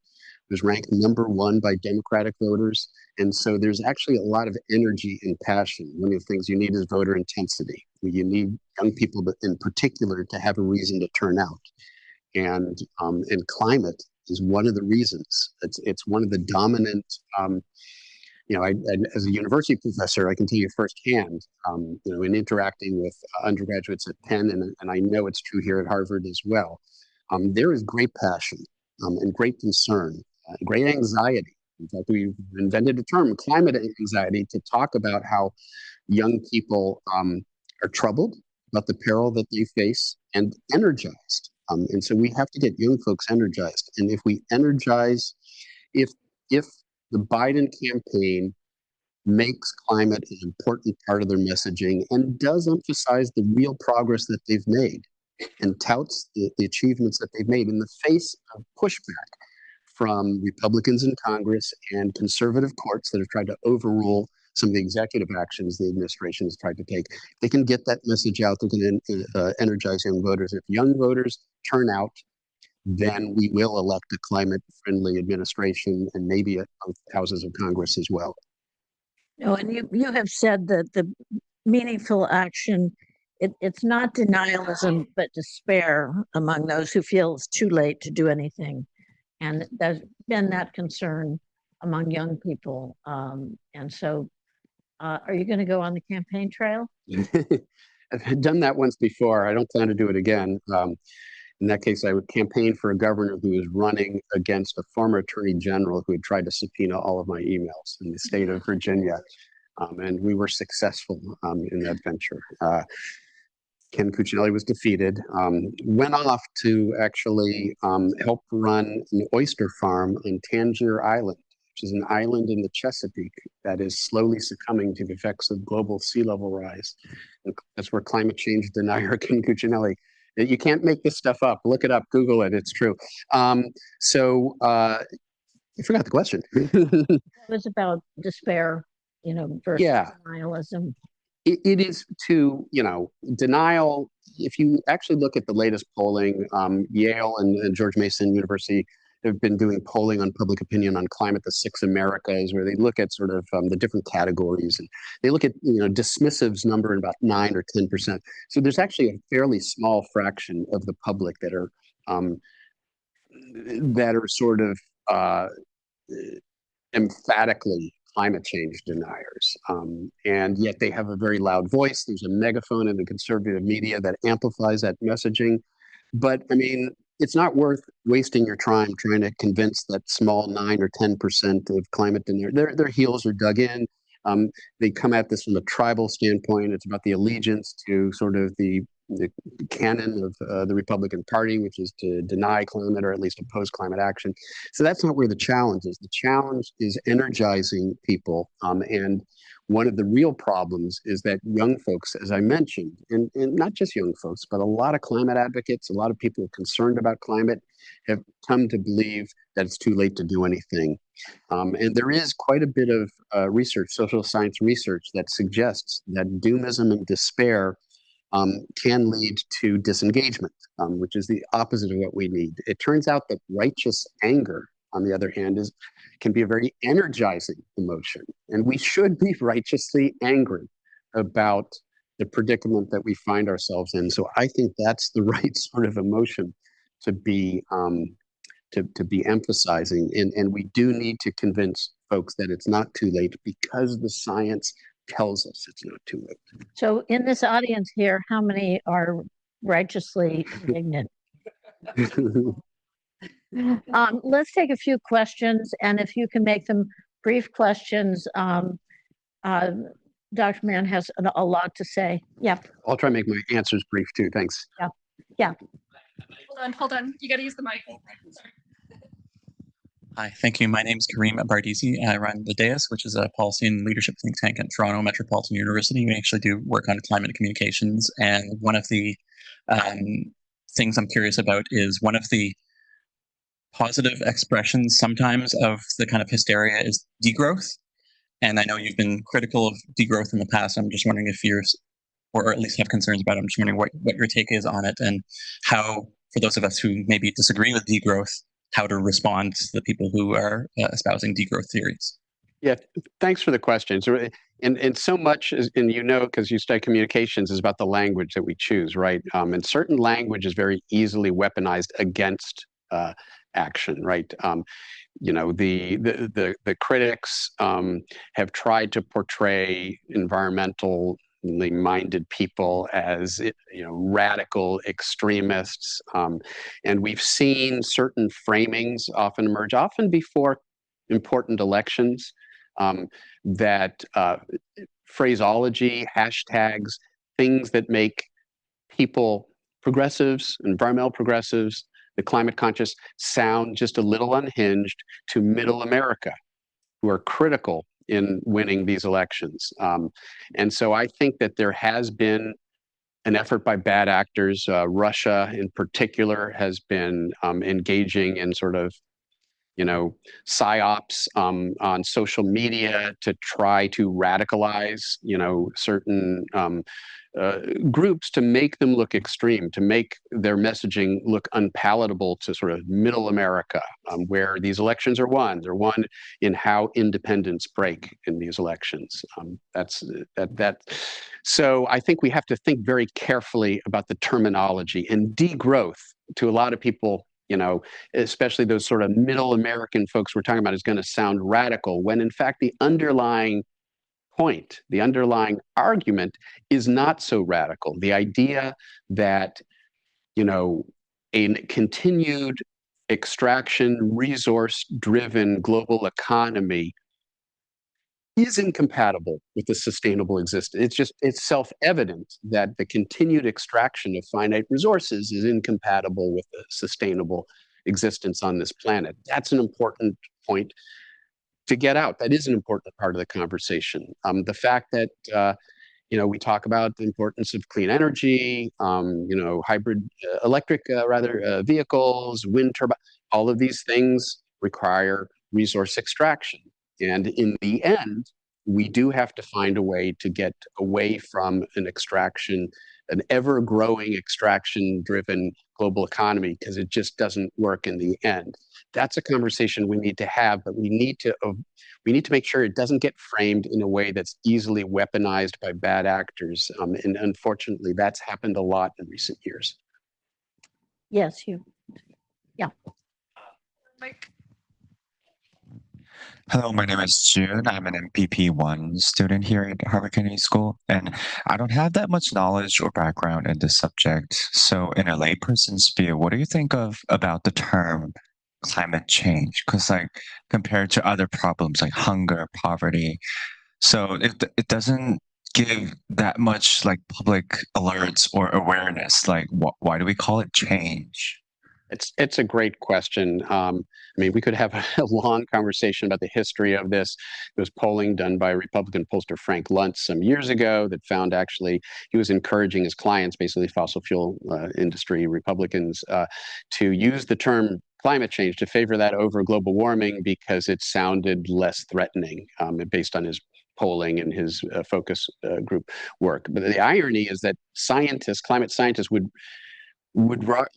was ranked #1 by Democratic voters. And so there's actually a lot of energy and passion. One of the things you need is voter intensity. You need young people in particular to have a reason to turn out. And climate is one of the reasons. It's one of the dominant, as a university professor, I can tell you firsthand, in interacting with undergraduates at Penn, and I know it's true here at Harvard as well, there is great passion and great concern, great anxiety. In fact, we've invented a term, climate anxiety, to talk about how young people are troubled about the peril that they face and energized. And so we have to get young folks energized. And if we energize, if the Biden campaign makes climate an important part of their messaging and does emphasize the real progress that they've made and touts the achievements that they've made in the face of pushback from Republicans in Congress and conservative courts that have tried to overrule some of the executive actions the administration has tried to take. If they can get that message out, they can energize young voters. If young voters turn out, then we will elect a climate-friendly administration and maybe at both houses of Congress as well. No, and you have said that the meaningful action, it's not denialism, but despair among those who feel it's too late to do anything. And there's been that concern among young people. And so are you going to go on the campaign trail? I've done that once before. I don't plan to do it again. In that case, I would campaign for a governor who was running against a former attorney general who had tried to subpoena all of my emails in the state of Virginia. And we were successful in that venture. Ken Cuccinelli was defeated, went off to actually help run an oyster farm on Tangier Island, which is an island in the Chesapeake that is slowly succumbing to the effects of global sea level rise. And that's where climate change denier Ken Cuccinelli. You can't make this stuff up. Look it up, Google it, it's true. So I forgot the question. It was about despair, versus denialism. It is to, denial. If you actually look at the latest polling, Yale and George Mason University have been doing polling on public opinion on climate, the 6 Americas, where they look at sort of the different categories, and they look at dismissives number in about 9 or 10%. So there's actually a fairly small fraction of the public that are sort of emphatically climate change deniers, and yet they have a very loud voice. There's a megaphone in the conservative media that amplifies that messaging. But I mean, it's not worth wasting your time trying to convince that small 9 or 10% of climate deniers. Their heels are dug in. They come at this from a tribal standpoint. It's about the allegiance to sort of the canon of the Republican Party, which is to deny climate or at least oppose climate action. So that's not where the challenge is. The challenge is energizing people. And one of the real problems is that young folks, as I mentioned, and not just young folks, but a lot of climate advocates, a lot of people concerned about climate have come to believe that it's too late to do anything. And there is quite a bit of research, social science research, that suggests that doomism and despair can lead to disengagement, which is the opposite of what we need. It turns out that righteous anger, on the other hand, can be a very energizing emotion. And we should be righteously angry about the predicament that we find ourselves in. So I think that's the right sort of emotion to be emphasizing. And we do need to convince folks that it's not too late, because the science tells us it's not too late. So in this audience here, how many are righteously indignant? Let's take a few questions, and if you can make them brief questions. Dr. Mann has a lot to say. Yeah. I'll try to make my answers brief too. Thanks. Yeah. Hold on. You got to use the mic. Sorry. Hi, thank you. My name is Kareem Bardisi. I run the DAIS, which is a policy and leadership think tank at Toronto Metropolitan University. We actually do work on climate communications, and one of the things I'm curious about is one of the positive expressions sometimes of the kind of hysteria is degrowth. And I know you've been critical of degrowth in the past. I'm just wondering if you're, or at least have concerns about it. I'm just wondering what your take is on it, and how, for those of us who maybe disagree with degrowth, how to respond to the people who are espousing degrowth theories. Yeah, thanks for the question. So, and so much, and because you study communications, is about the language that we choose, right? And certain language is very easily weaponized against action, right? The critics have tried to portray environmentally minded people as radical extremists, and we've seen certain framings often emerge, often before important elections, that phraseology, hashtags, things that make people, progressives, environmental progressives, the climate conscious, sound just a little unhinged to middle America, who are critical in winning these elections. And so I think that there has been an effort by bad actors. Russia in particular has been engaging in sort of psyops on social media to try to radicalize, certain groups, to make them look extreme, to make their messaging look unpalatable to sort of middle America, where these elections are won. They're won in how independents break in these elections. So I think we have to think very carefully about the terminology, and degrowth to a lot of people, especially those sort of middle American folks we're talking about, is going to sound radical, when in fact the underlying point, the underlying argument is not so radical. The idea that, a continued extraction, resource-driven global economy is incompatible with a sustainable existence. It's self-evident that the continued extraction of finite resources is incompatible with a sustainable existence on this planet. That's an important point to get out. That is an important part of the conversation. The fact that we talk about the importance of clean energy, hybrid electric vehicles, wind turbine, all of these things require resource extraction. And in the end, we do have to find a way to get away from an ever-growing extraction-driven global economy, because it just doesn't work in the end. That's a conversation we need to have, but we need to make sure it doesn't get framed in a way that's easily weaponized by bad actors. And unfortunately, that's happened a lot in recent years. Yes, yeah. Mike. Hello, my name is June. I'm an MPP1 student here at Harvard Kennedy School, and I don't have that much knowledge or background in this subject. So in a layperson's view, what do you think about the term climate change? Because compared to other problems like hunger, poverty, so it doesn't give that much public alerts or awareness. Why do we call it change? It's a great question. We could have a long conversation about the history of this. There was polling done by Republican pollster Frank Luntz some years ago that found actually he was encouraging his clients, basically fossil fuel industry Republicans, to use the term climate change, to favor that over global warming, because it sounded less threatening, based on his polling and his focus group work. But the irony is that climate scientists would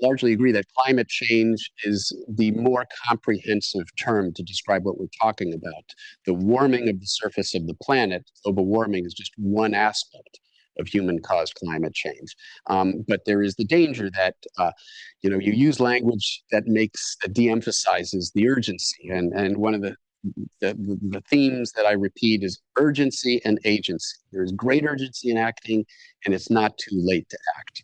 largely agree that climate change is the more comprehensive term to describe what we're talking about. The warming of the surface of the planet, global warming, is just one aspect of human-caused climate change. But there is the danger that you use language that de-emphasizes the urgency. And one of the themes that I repeat is urgency and agency. There is great urgency in acting, and it's not too late to act.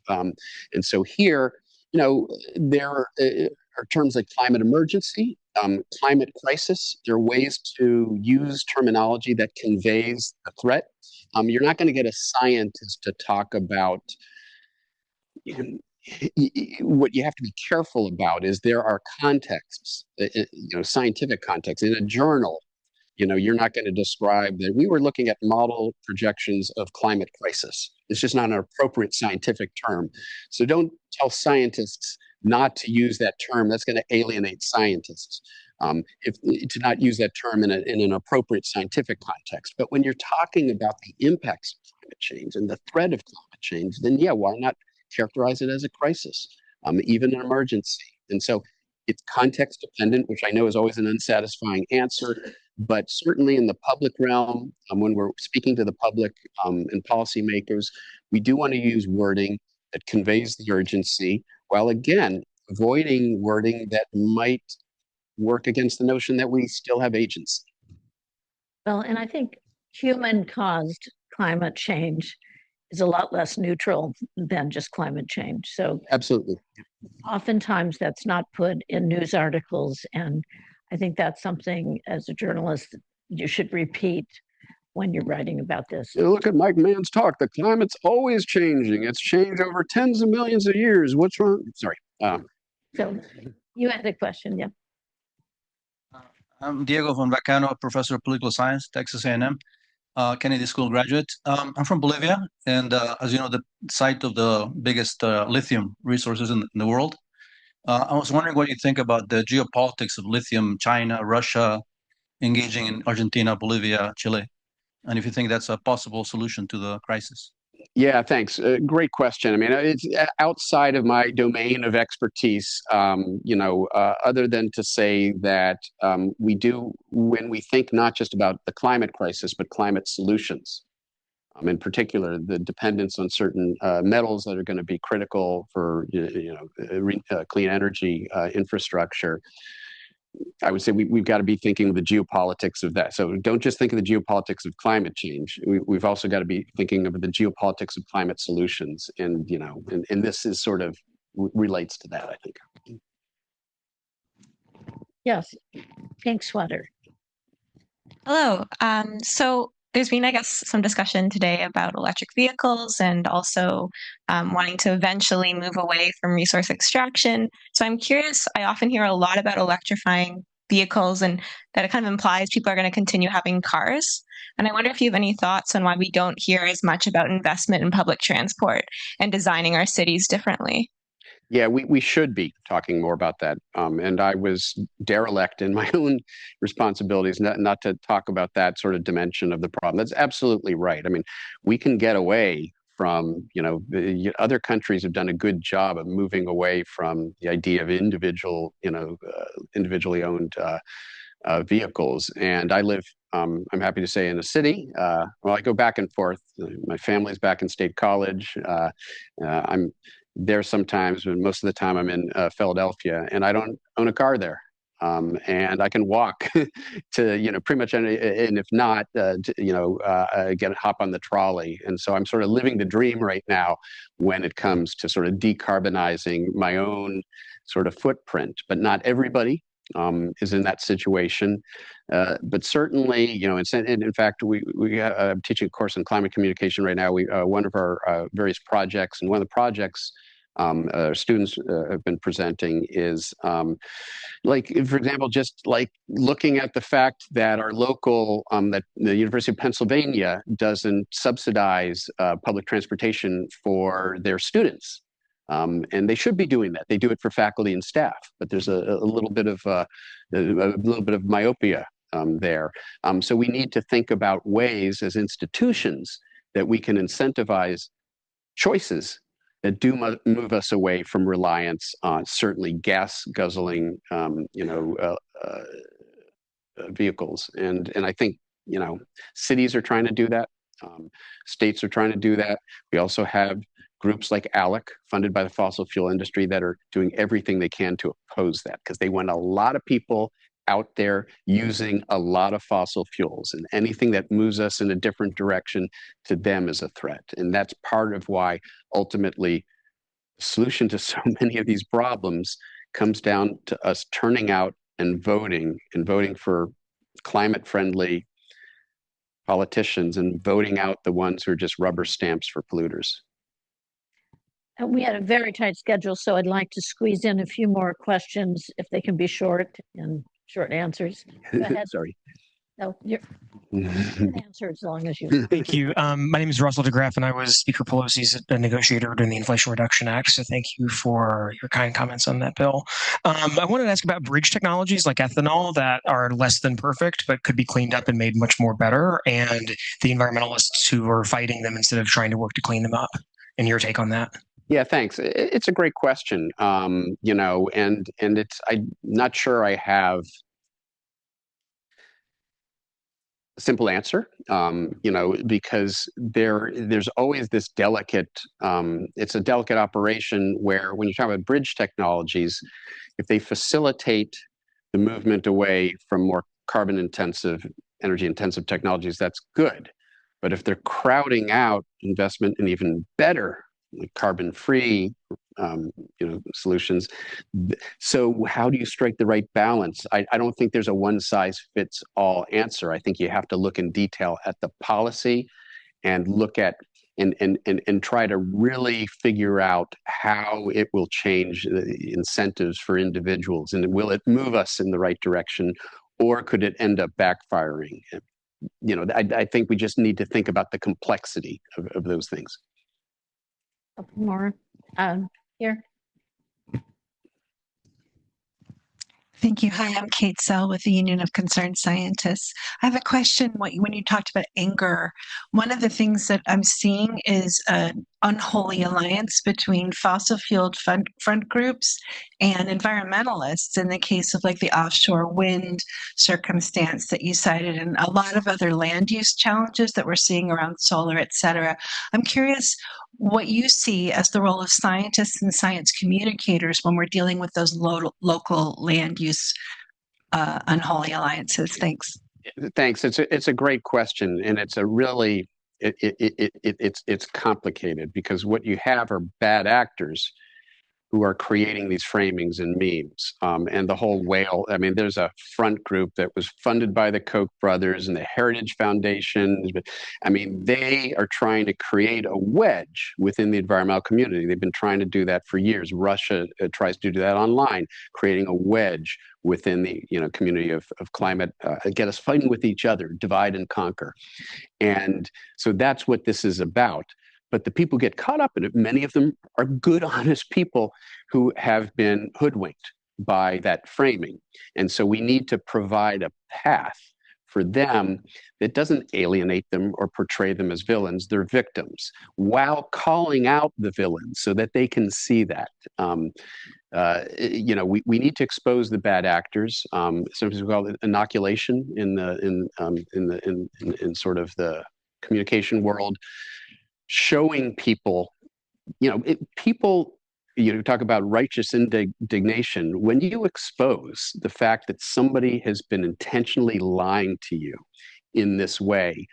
And so here, there are terms like climate emergency, climate crisis. There are ways to use terminology that conveys the threat. You're not going to get a scientist to talk about. What you have to be careful about is there are contexts, scientific context. In a journal, you're not going to describe that. We were looking at model projections of climate crisis. It's just not an appropriate scientific term. So don't tell scientists not to use that term. That's going to alienate scientists. To not use that term in an appropriate scientific context. But when you're talking about the impacts of climate change and the threat of climate change, then why not characterize it as a crisis, even an emergency? And so It's context dependent, which I know is always an unsatisfying answer, but certainly in the public realm, when we're speaking to the public and policymakers, we do want to use wording that conveys the urgency, while again, avoiding wording that might work against the notion that we still have agency. Well, and I think human-caused climate change is a lot less neutral than just climate change. So Absolutely. oftentimes that's not put in news articles, and I think that's something as a journalist you should repeat when you're writing about this. You look at Mike Mann's talk. The climate's always changing. It's changed over tens of millions of years. What's wrong? Sorry. So you had a question, yeah. I'm Diego von Vacano, professor of political science, Texas A&M, Kennedy School graduate. I'm from Bolivia, and as you know, the site of the biggest lithium resources in the world. I was wondering what you think about the geopolitics of lithium, China, Russia, engaging in Argentina, Bolivia, Chile, and if you think that's a possible solution to the crisis. Yeah, thanks. Great question. I mean, it's outside of my domain of expertise, other than to say that we do, when we think not just about the climate crisis, but climate solutions, in particular, the dependence on certain metals that are going to be critical for, clean energy infrastructure. I would say we've got to be thinking of the geopolitics of that. So don't just think of the geopolitics of climate change. We've also got to be thinking of the geopolitics of climate solutions. And, and this is sort of relates to that, I think. Yes, pink sweater. Hello. So there's been, I guess, some discussion today about electric vehicles and also wanting to eventually move away from resource extraction. So I'm curious, I often hear a lot about electrifying vehicles and that it kind of implies people are going to continue having cars. And I wonder if you have any thoughts on why we don't hear as much about investment in public transport and designing our cities differently. Yeah, we should be talking more about that. And I was derelict in my own responsibilities not to talk about that sort of dimension of the problem. That's absolutely right. I mean, we can get away from, other countries have done a good job of moving away from the idea of individually owned vehicles. And I live, I'm happy to say, in a city. I go back and forth. My family's back in State College. I'm there sometimes, but most of the time I'm in Philadelphia, and I don't own a car there. And I can walk to, pretty much any, and if not, hop on the trolley. And so I'm sort of living the dream right now when it comes to sort of decarbonizing my own sort of footprint. But not everybody is in that situation. But certainly, and in fact, I'm teaching a course in climate communication right now. One of our various projects, and one of the projects students have been presenting is like, for example, just like looking at the fact that our local, that the University of Pennsylvania doesn't subsidize public transportation for their students. And they should be doing that. They do it for faculty and staff, but there's a little bit of myopia there. So we need to think about ways as institutions that we can incentivize choices that do move us away from reliance on certainly gas guzzling, vehicles. And I think, cities are trying to do that. States are trying to do that. We also have groups like ALEC, funded by the fossil fuel industry, that are doing everything they can to oppose that, because they want a lot of people out there using a lot of fossil fuels, and anything that moves us in a different direction to them is a threat. And that's part of why ultimately the solution to so many of these problems comes down to us turning out and voting for climate-friendly politicians and voting out the ones who are just rubber stamps for polluters. We had a very tight schedule, so I'd like to squeeze in a few more questions if they can be short and short answers. Go ahead. Sorry. No, you can answer as long as you. Thank you. My name is Russell DeGraff, and I was Speaker Pelosi's negotiator during the Inflation Reduction Act. So thank you for your kind comments on that bill. I wanted to ask about bridge technologies like ethanol that are less than perfect, but could be cleaned up and made much more better, and the environmentalists who are fighting them instead of trying to work to clean them up. And your take on that? Yeah, thanks. It's a great question. And I'm not sure I have a simple answer. Because there's always this delicate. It's a delicate operation where when you're talking about bridge technologies, if they facilitate the movement away from more carbon intensive, energy intensive technologies, that's good. But if they're crowding out investment in even better, like carbon free, solutions, so how do you strike the right balance? I don't think there's a one size fits all answer. I think you have to look in detail at the policy and look at and try to really figure out how it will change the incentives for individuals, and will it move us in the right direction, or could it end up backfiring? I think we just need to think about the complexity of those things. A couple more here. Thank you. Hi, I'm Kate Sell with the Union of Concerned Scientists. I have a question. When you talked about anger, one of the things that I'm seeing is an unholy alliance between fossil fueled front groups and environmentalists in the case of like the offshore wind circumstance that you cited, and a lot of other land use challenges that we're seeing around solar, et cetera. I'm curious what you see as the role of scientists and science communicators when we're dealing with those local land use unholy alliances. Thanks. Thanks. It's a great question, and it's a really it's complicated, because what you have are bad actors who are creating these framings and memes. And the whole whale, I mean, there's a front group that was funded by the Koch brothers and the Heritage Foundation. I mean, they are trying to create a wedge within the environmental community. They've been trying to do that for years. Russia tries to do that online, creating a wedge within the community of climate, get us fighting with each other, divide and conquer. And so that's what this is about. But the people get caught up in it. Many of them are good, honest people who have been hoodwinked by that framing. And so we need to provide a path for them that doesn't alienate them or portray them as villains. They're victims, while calling out the villains so that they can see that. We need to expose the bad actors. Sometimes we call it inoculation in sort of the communication world. Showing people, people, talk about righteous indignation. When you expose the fact that somebody has been intentionally lying to you in this way,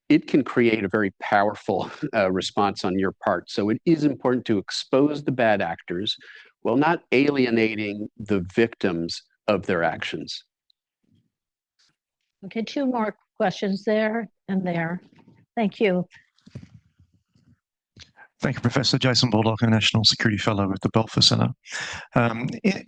it can create a very powerful response on your part. So it is important to expose the bad actors while not alienating the victims of their actions. Okay, two more questions there and there. Thank you. Thank you, Professor Jason Baldock, a National Security Fellow with the Belfer Centre.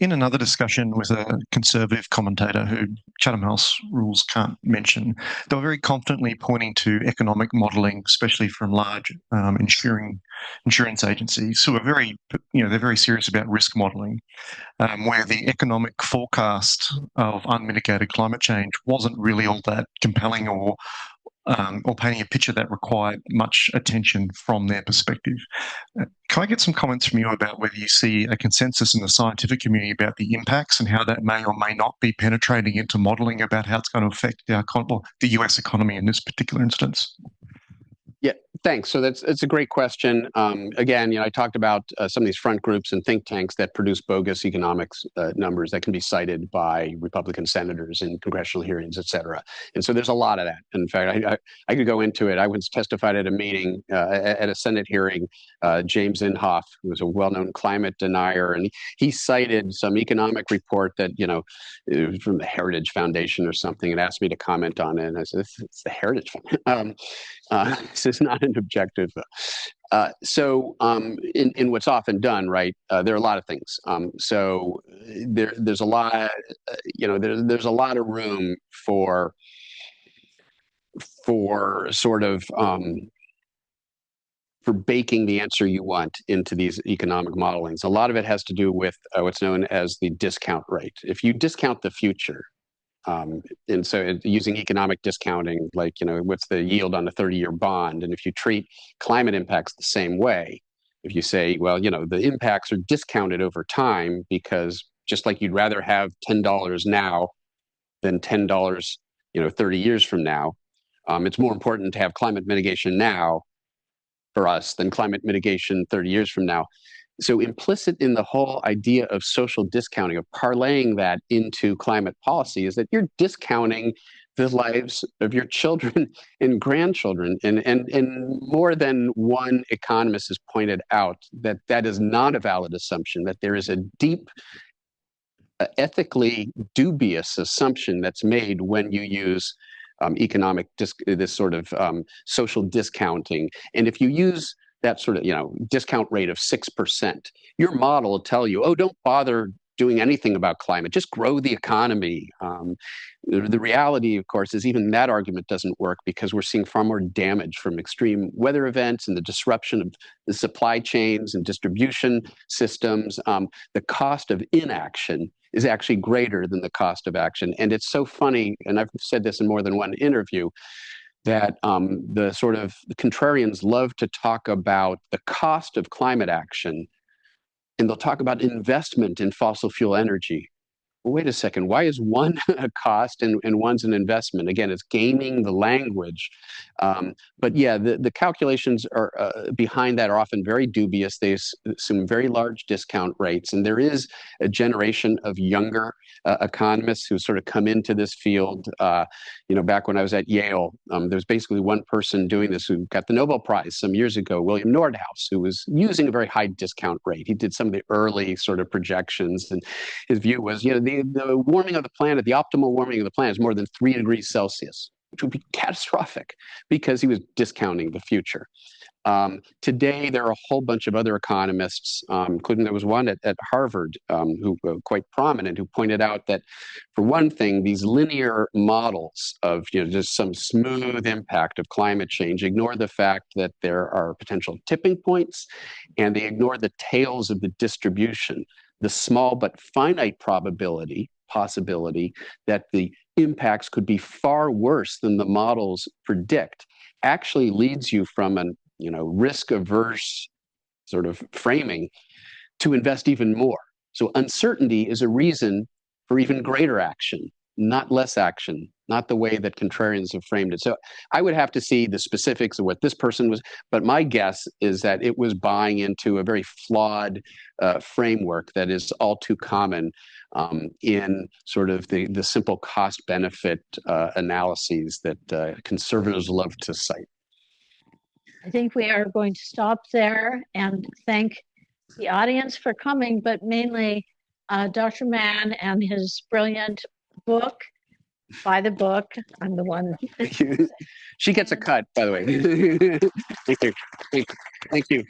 In another discussion with a conservative commentator who Chatham House rules can't mention, they were very confidently pointing to economic modelling, especially from large insurance agencies who are they're very serious about risk modelling, where the economic forecast of unmitigated climate change wasn't really all that compelling or painting a picture that required much attention from their perspective. Can I get some comments from you about whether you see a consensus in the scientific community about the impacts and how that may or may not be penetrating into modelling about how it's going to affect the US economy in this particular instance? Yeah, thanks. So it's a great question. Again, I talked about some of these front groups and think tanks that produce bogus economics numbers that can be cited by Republican senators in congressional hearings, et cetera. And so there's a lot of that. In fact, I could go into it. I once testified at a meeting, at a Senate hearing. James Inhofe, who was a well-known climate denier, and he cited some economic report that, it was from the Heritage Foundation or something, and asked me to comment on it. And I said, it's the Heritage Foundation. This is not an objective. In what's often done, right, there are a lot of things. There's a lot, there's a lot of room for sort of for baking the answer you want into these economic modelings. A lot of it has to do with what's known as the discount rate. If you discount the future, and so using economic discounting, like, what's the yield on a 30-year bond? And if you treat climate impacts the same way, If you say, well, the impacts are discounted over time because just like you'd rather have $10 now than $10, 30 years from now, it's more important to have climate mitigation now for us than climate mitigation 30 years from now. So implicit in the whole idea of social discounting, of parlaying that into climate policy, is that you're discounting the lives of your children and grandchildren. And more than one economist has pointed out that that is not a valid assumption, that there is a deep, ethically dubious assumption that's made when you use this sort of social discounting. And if you use that sort of discount rate of 6%, your model will tell you, oh, don't bother doing anything about climate, just grow the economy. The reality, of course, is even that argument doesn't work because we're seeing far more damage from extreme weather events and the disruption of the supply chains and distribution systems. The cost of inaction is actually greater than the cost of action. And it's so funny, and I've said this in more than one interview, that the contrarians love to talk about the cost of climate action, and they'll talk about investment in fossil fuel energy. Well, wait a second, why is one a cost and one's an investment? Again, it's gaming the language. But yeah, the calculations are behind that are often very dubious. They assume very large discount rates. And there is a generation of younger economists who sort of come into this field. Back when I was at Yale, there was basically one person doing this who got the Nobel Prize some years ago, William Nordhaus, who was using a very high discount rate. He did some of the early sort of projections, and his view was, the warming of the planet, the optimal warming of the planet is more than 3 degrees Celsius, which would be catastrophic because he was discounting the future. Today, there are a whole bunch of other economists, including there was one at Harvard who quite prominent, who pointed out that, for one thing, these linear models of just some smooth impact of climate change ignore the fact that there are potential tipping points, and they ignore the tails of the distribution, the small but finite possibility that the impacts could be far worse than the models predict actually leads you from an risk-averse sort of framing to invest even more. So uncertainty is a reason for even greater action, not less action, not the way that contrarians have framed it. So I would have to see the specifics of what this person was, but my guess is that it was buying into a very flawed framework that is all too common in sort of the simple cost-benefit analyses that conservatives love to cite. I think we are going to stop there and thank the audience for coming, but mainly Dr. Mann and his brilliant book. Buy the book. I'm the one. She gets a cut, by the way. Thank you. Thank you.